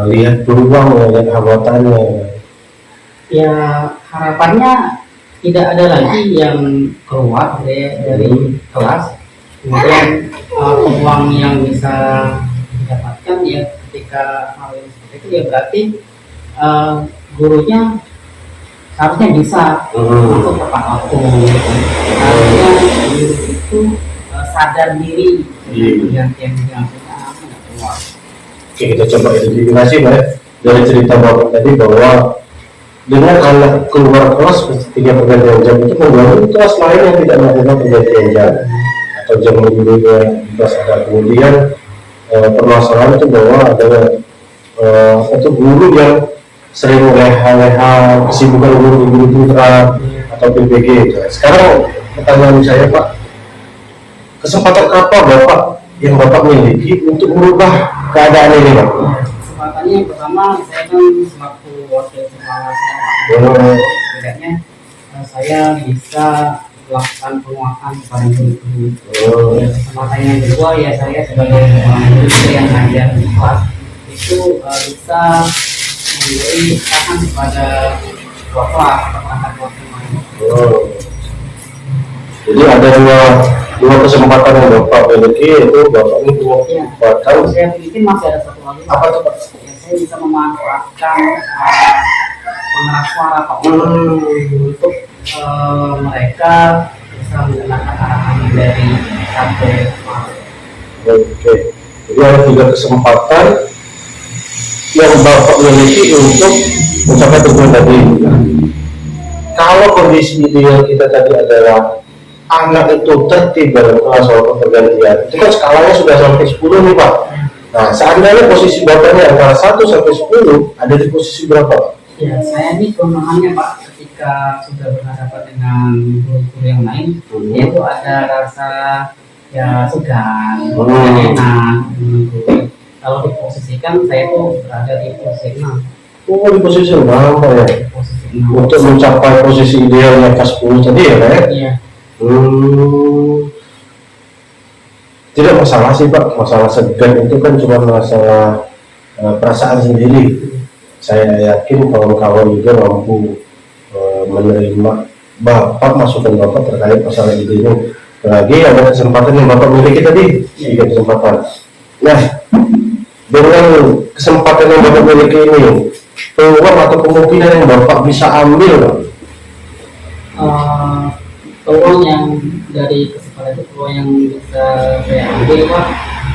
lihat peluang, lihat hambatannya. Ya harapannya tidak ada lagi yang keluar dari kelas. Kemudian peluang yang bisa didapatkan ya ketika hal yang seperti itu ya berarti gurunya harusnya bisa masuk tepat waktu. Harusnya guru itu sadar diri yang dilakukan keluar. Oke, kita coba identifikasi Pak ya. Dari cerita Bapak tadi bahwa dengan anak keluar kelas ketika pergantian jam itu mengganggu kelas lain yang tidak melakukan pergantian jam atau jam gurunya di kelas ada. Kemudian permasalahan itu bahwa ada satu guru yang sering leha-leha kesibukan guru putra atau PPG. Sekarang pertanyaan saya Pak, kesempatan apa Bapak yang Bapak miliki untuk merubah keadaan ini Pak? Kesempatannya yang pertama saya kan selaku wakil kepala sekolah, setidaknya saya bisa melakukan penguatan kepada guru-guru. Kesempatan yang kedua ya saya sebagai orang guru yang ngajar di kelas itu bisa memberi arahan kepada kelas atau perangkat kelas yang lain. Jadi ada dua kesempatan yang Bapak miliki, yaitu Bapak ini punya kesempatan. Saya pikir masih ada satu lagi. Apa tuh Pak? Ya, saya saya bisa memanfaatkan pengeras suara Pak untuk mereka bisa mendengarkan arahan dari sampai Oke, jadi ada 3 kesempatan yang Bapak miliki untuk mencapai tujuan tadi. Kalau kondisi ideal kita tadi adalah anak itu tertib dalam kelas walaupun pergantian, itu kan skalanya sudah sampai 10 nih Pak. Nah, seandainya posisi Bapaknya antara 1 sampai 10, ada di posisi berapa Pak? Ya, saya ini kelemahannya Pak, ketika sudah berhadapan dengan guru-guru yang lain, itu ada rasa ya segan, enak. Kalau diposisikan, saya itu berada di posisi 6. Oh, di posisi berapa ya? Posisi 6. Untuk mencapai posisi idealnya kelas 10 tadi ya Pak? Iya. Tidak masalah sih Pak, masalah segan itu kan cuma masalah perasaan sendiri. Saya yakin kawan-kawan juga mampu menerima Bapak, masukan Bapak terkait masalah ide ini. Lagi ada kesempatan yang Bapak miliki tadi, 3 kesempatan. Nah, dengan kesempatan yang Bapak miliki ini, peluang atau kemungkinan yang Bapak bisa ambil, Peluang yang dari kesempatan itu, peluang yang bisa saya ambil Pak,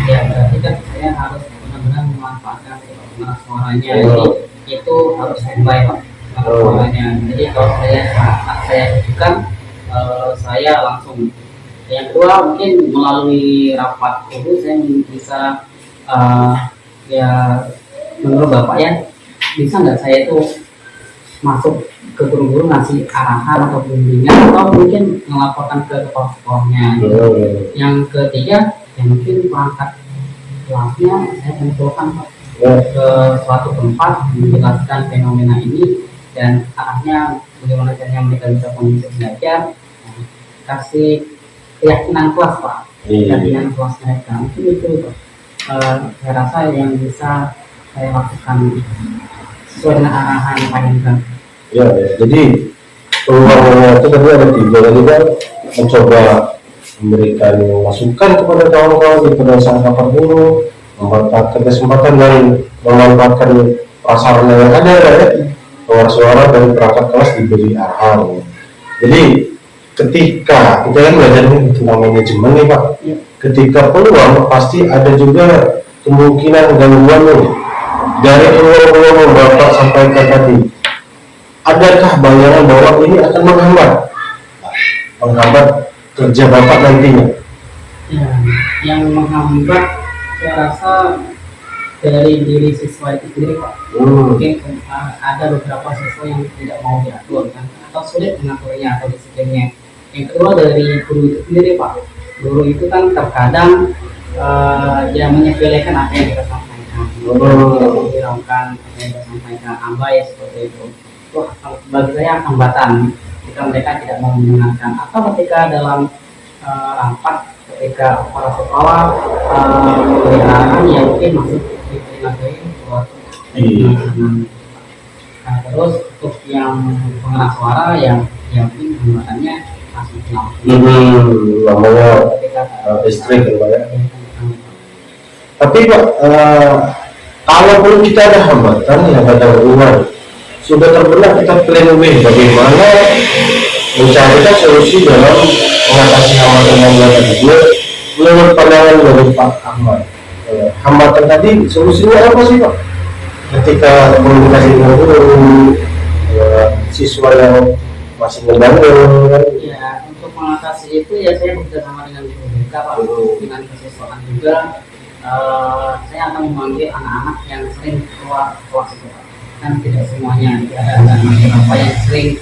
ya berarti kan saya harus benar-benar memanfaatkan pengeras suaranya. Jadi itu harus standby Pak, pengeras suaranya. Jadi kalau saya butuhkan, saya langsung. Yang kedua mungkin melalui rapat guru saya bisa ya menurut Bapak ya, bisa nggak saya itu masuk ke guru-guru ngasih arahan atau bimbingan, atau mungkin melaporkan ke kepala sekolahnya. Yang ketiga, yang mungkin perangkat kelasnya saya mengusulkan ke suatu tempat menjelaskan fenomena ini dan arahnya bagaimana caranya mereka bisa kondisi belajar, kasih keyakinan kelas Pak, keyakinan kelas mereka. Mungkin itu saya rasa yang bisa saya lakukan sesuai dengan arahan Pak Hendra. ya, jadi peluangnya itu tadi ada 3 tadi kan, mencoba memberikan masukan kepada kawan-kawan di pedesaan rapat dulu, memanfaatkan kesempatan dan memanfaatkan prasarana yang ada ya, pengeras suara dan perangkat kelas diberi arahan. Jadi ketika kita kan belajar tentang manajemen nih Pak, ketika peluang pasti ada juga kemungkinan gangguan nih dari peluang-peluang yang Bapak sampaikan tadi. Adakah bayangan bahwa ini akan menghambat kerja Bapak nantinya? Ya, yang menghambat saya rasa dari diri siswa itu sendiri Pak. Mungkin ada beberapa siswa yang tidak mau diatur kan, atau sulit mengaturnya atau disiplinnya. Yang kedua dari guru itu sendiri Pak. Guru itu kan terkadang ya menyepelekan apa yang kita sampaikan, menghiraukan apa yang kita sampaikan, abai seperti itu. Wah, bagi saya hambatan jika mereka tidak mau mendengarkan, atau ketika dalam rapat, ketika para sekolah memberi arahan yang mungkin masuk di telinga buat terus untuk yang pengeras suara yang mungkin hambatannya masih namanya listrik ya Pak ya. Tapi Pak, kalaupun kita ada hambatan yang ada gangguan, sudah terbelah kita plan B bagaimana mencarikan solusi dalam mengatasi hambatan yang ada tersebut. Menurut pandangan dari Pak Ahmad, hambatan tadi solusinya apa sih Pak? Ketika komunikasi dengan guru, siswa yang masih ngeganggu kan? Ya, untuk mengatasi itu ya saya bekerjasama dengan guru BK Pak, dengan kesiswaan juga. Saya akan memanggil anak-anak yang sering keluar kelas itu Pak. Kan tidak semuanya, ada beberapa yang sering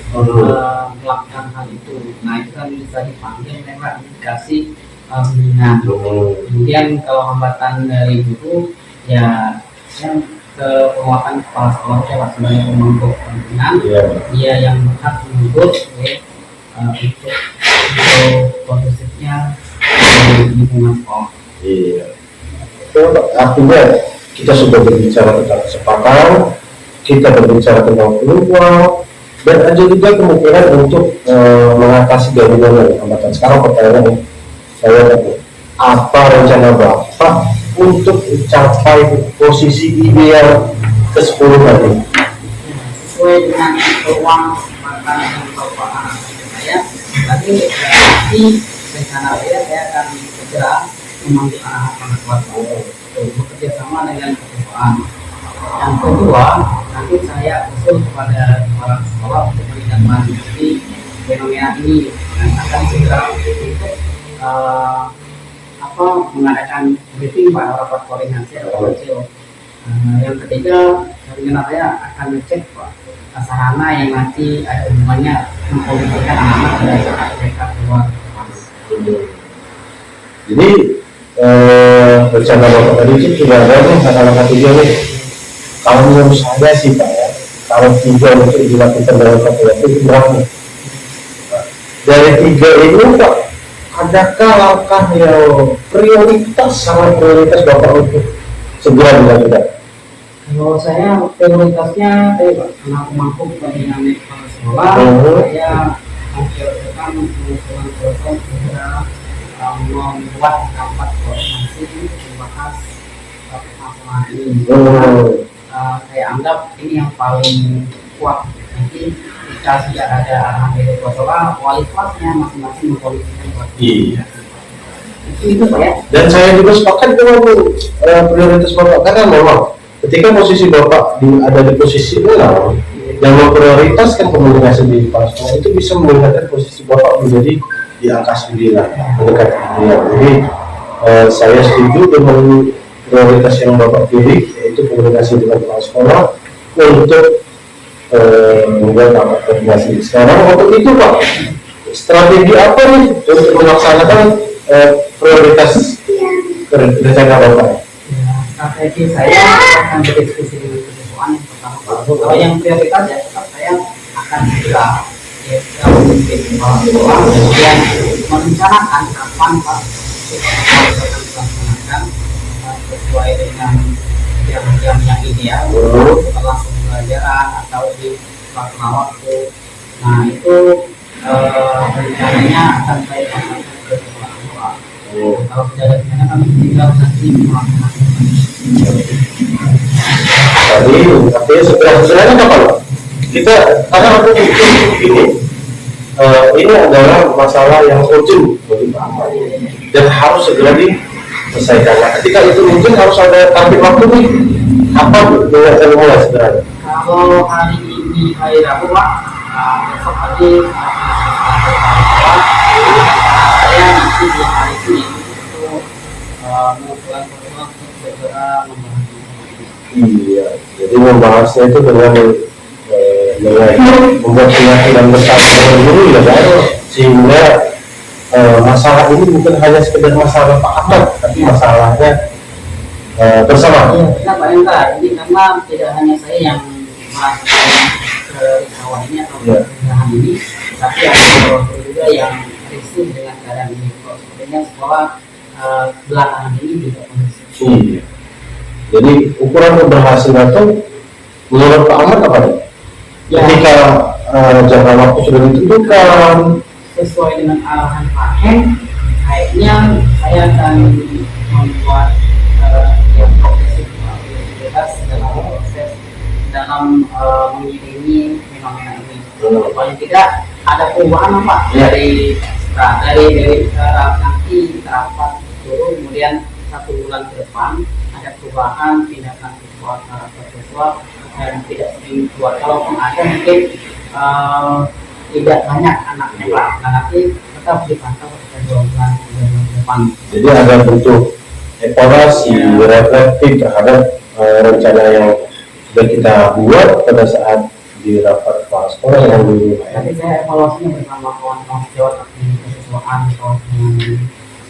melakukan hal itu. Nah itu kan bisa dipanggil mereka dikasih bimbingan. Kemudian kalau hambatan dari guru ya saya ke penguatan kepala sekolah saya sebagai pemangku kepentingan, dia yang berhak menyebut untuk kondusifnya di lingkungan sekolah. Iya. Artinya kita sudah berbicara tentang kesempatan, kita berbicara tentang peluang, dan ada juga kemungkinan untuk mengatasi gangguan dan hambatan. Sekarang pertanyaannya, saya tanya, apa rencana Bapak untuk mencapai posisi ideal ke-10 tadi? Sesuai dengan ruang makan yang Bapak saya tadi rencana saya akan segera memanggil anak-anak keluarga untuk bekerja sama dengan keketuaan. Yang kedua, nanti saya usul kepada kepala sekolah untuk menindaklanjuti fenomena ini dan akan segera untuk mengadakan briefing pada rapat koordinasi atau kecil. Yang ketiga, rencana saya akan ngecek Pak sarana yang nanti ada hubungannya mempolisikan anak-anak dari saat mereka keluar. Jadi rencana Bapak tadi itu sudah ada nih kata-kata tiga nih. Kalau menurut saya sih Pak ya, kalau 3 untuk dilakukan dalam satu waktu itu berapa? Nah, dari 3 ini Pak, adakah langkah yang prioritas, sangat prioritas Bapak untuk segera dilakukan? Kalau saya prioritasnya Pak, karena aku mampu kepentingan kepala sekolah, saya memprioritaskan mengusulkan proses segera membuat rapat koordinasi membahas masalah ini. Saya anggap ini yang paling kuat. Nanti jika tidak ada arahan dari kepala sekolah, wali kelasnya masing-masing mempolisikan kelas. Iya. Itu Pak ya. Dan saya juga sepakat dengan prioritas Bapak, karena memang ketika posisi Bapak ada di posisi menang, yang memprioritaskan komunikasi di kepala sekolah itu bisa meningkatkan posisi Bapak menjadi di angka 9 mendekati beliau. Jadi saya setuju dengan prioritas yang Bapak pilih, yaitu komunikasi dengan kepala sekolah untuk membuat rapat koordinasi. Sekarang untuk itu Pak, strategi apa nih untuk melaksanakan prioritas rencana Bapak? Strategi saya akan berdiskusi dengan keketuaan yang pertama. Kalau yang prioritas ya tetap saya akan segera memimpin kepala sekolah kemudian merencanakan kapan Pak akan dilaksanakan sesuai dengan jam-jam yang ideal setelah pembelajaran atau di waktu waktu. Nah itu rencananya akan saya sampaikan ke kepala sekolah. Kalau tidak ada rencana kami tinggal nanti melaksanakan. Tadi artinya segera kapan Pak? Kita karena aku pikir ini adalah masalah yang urgent bagi Pak Ahmad dan harus segera diselesaikan. Nah, ketika itu mungkin harus ada target waktu nih. Kapan akan mulai segera? Kalau hari ini hari Rabu Pak, besok pagi saya nanti di hari Senin itu mengusulkan pertemuan untuk segera membahas. Iya, jadi membahasnya itu dengan membuat keyakinan bersama dulu ya Pak, sehingga masalah ini bukan hanya sekedar masalah Pak Ahmad, tapi masalahnya bersama. Iya, Pak Hendra, ini karena tidak hanya saya yang melakukan kerisauan ini atau keresahan ini, tapi ada beberapa juga yang risih dengan keadaan ini. Sepertinya sekolah belakangan ini juga kondisi. Iya. Jadi ukuran keberhasilan itu menurut Pak Ahmad apa nih? Ya. Ketika jangka waktu sudah ditentukan Sesuai dengan arahan Pak Hen, kayaknya saya akan membuat yang progresif dalam proses mengiringi fenomena ini. Paling tidak ada perubahan Pak dari nanti rapat dulu, kemudian 1 bulan ke depan ada perubahan tindakan siswa karakter siswa dan tidak sering keluar. Kalaupun ada mungkin tidak banyak anaknya Pak. Nah nanti tetap dipantau pada 2 bulan ke depan. jadi ada bentuk evaluasi reflektif terhadap rencana yang sudah kita buat pada saat di rapat kepala sekolah yang dulu. Nanti saya evaluasinya bersama kawan-kawan sejawat di kesiswaan atau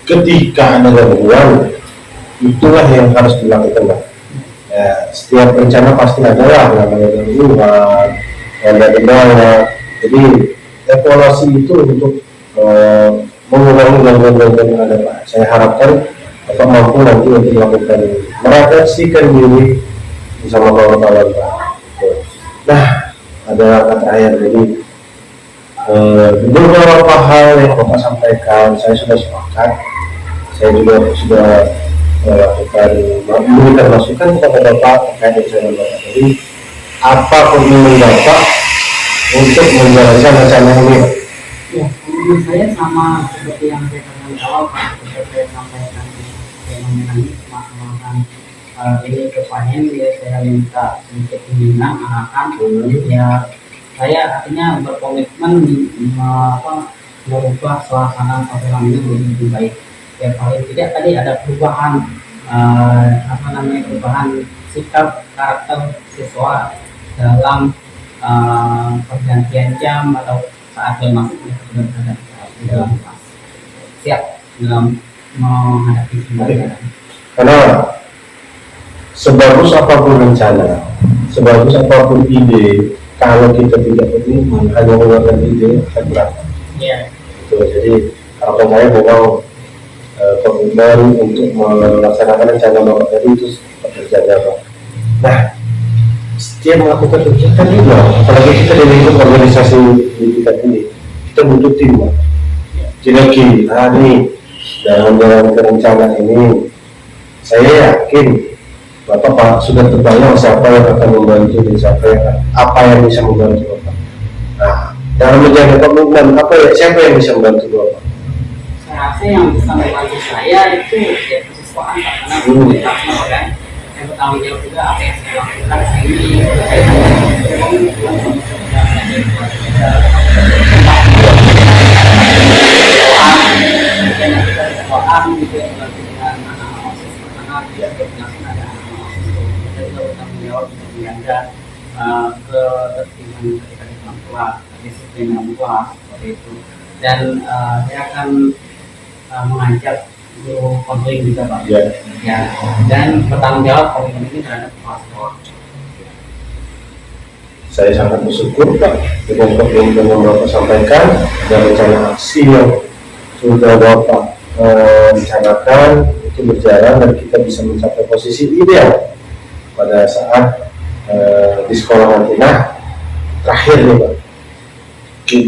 Ketika ada gangguan, itulah yang harus dilakukan Pak. Ya, setiap rencana pasti ada lah namanya gangguan, ada kendala. Jadi evaluasi itu untuk mengurangi gangguan-gangguan yang ada Pak. Saya harapkan Bapak mampu nanti untuk melakukan merefleksikan diri bersama kawan-kawan Pak. Nah, ada kata terakhir. Jadi beberapa hal yang Bapak sampaikan saya sudah sepakat. Saya juga sudah melakukan memberikan masukan kepada Bapak terkait rencana Bapak. Jadi apa komitmen Bapak untuk menjalankan rencana ini? Ya, menurut saya sama seperti yang saya katakan di awal, Pak. Seperti saya sampaikan fenomena ini, melakukan ini ke Pak Henry, saya minta sedikit bimbingan, arahan, ya saya artinya berkomitmen merubah suasana pertemuan ini menjadi lebih baik. Ya paling tidak tadi ada perubahan perubahan sikap karakter siswa dalam pergantian jam atau saat dia masuk di dalam kelas, siap dalam menghadapi pembelajaran. Karena sebagus apapun rencana, sebagus apapun ide, kalau kita tidak beriman hanya mengeluarkan ide akan berat. Ya. Jadi harapan saya memang komitmen untuk melaksanakan rencana Bapak tadi itu bekerja Pak. Nah, setiap melakukan kegiatan juga, apalagi kita di lingkup organisasi di kita ini, kita butuh tim Pak. Jadi ini dalam menjalankan rencana ini, saya yakin Bapak Pak sudah terbayang siapa yang akan membantu dan apa yang bisa membantu Bapak. Nah, dalam menjaga komitmen siapa yang bisa membantu Bapak? Saya rasa yang bisa membantu saya itu ya kesiswaan, karena komunitas kan yang bertanggung jawab juga apa yang saya lakukan ini ketertiban ketika di dalam kelas, disiplin dalam kelas seperti itu. Dan saya akan mengajak guru konseling juga Pak. Ya, dan bertanggung jawab komitmen ini terhadap kelas. Saya sangat bersyukur Pak dengan komitmen yang Bapak sampaikan dan rencana aksi yang sudah Bapak rencanakan itu berjalan dan kita bisa mencapai posisi ideal pada saat di sekolah nanti. Nah, terakhir nih Pak,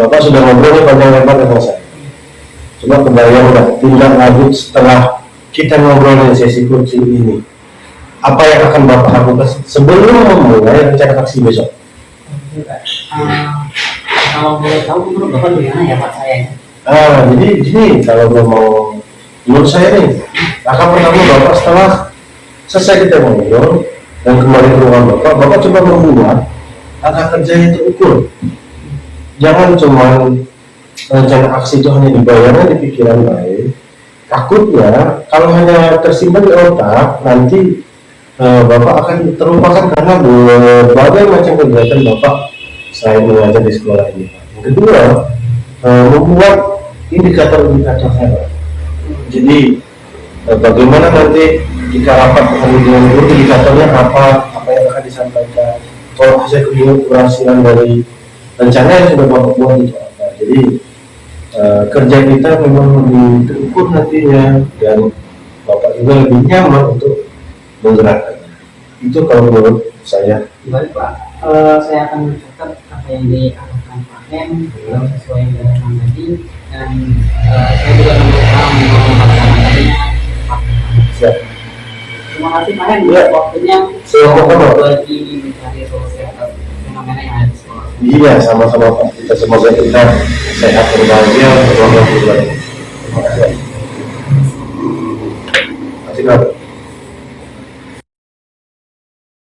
Bapak sudah ngobrol panjang lebar dengan saya. Cuma kebayang Pak, tindak lanjut setelah kita ngobrol di sesi coaching ini, apa yang akan Bapak lakukan sebelum memulai rencana aksi besok? Kalau boleh tahu menurut Bapak gimana ya Pak saya? Jadi gini, kalau mau menurut saya nih, langkah pertama Bapak setelah selesai kita ngobrol dan kembali ke ruangan Bapak coba membuat langkah kerja itu ukur. Jangan cuma rencana aksi itu hanya dibayangkan di pikiran baik. Takutnya kalau hanya tersimpan di otak, nanti Bapak akan terlupakan karena berbagai macam kegiatan Bapak selain mengajar di sekolah ini. Yang kedua, membuat indikator-indikator hebat. Jadi bagaimana nanti jika rapat dengan guru, indikatornya apa yang akan disampaikan, kalau hasil keberhasilan dari rencana yang sudah Bapak buat itu apa. Jadi kerja kita memang lebih terukur nantinya dan Bapak juga lebih nyaman untuk menggerakkan. Itu kalau menurut saya. Baik Pak, saya akan mencatat apa yang diarahkan Pak Hem sesuai yang diarahkan tadi, dan saya juga berusaha melaksanakannya. Siap. Terima kasih Pak Hem Ya. waktunya Sama-sama. bagi mencari solusi atas fenomena yang ada di sekolah. Iya, sama-sama Pak. Kita semoga kita sehat berbahagia, berbahagia. Terima kasih. Terima kasih.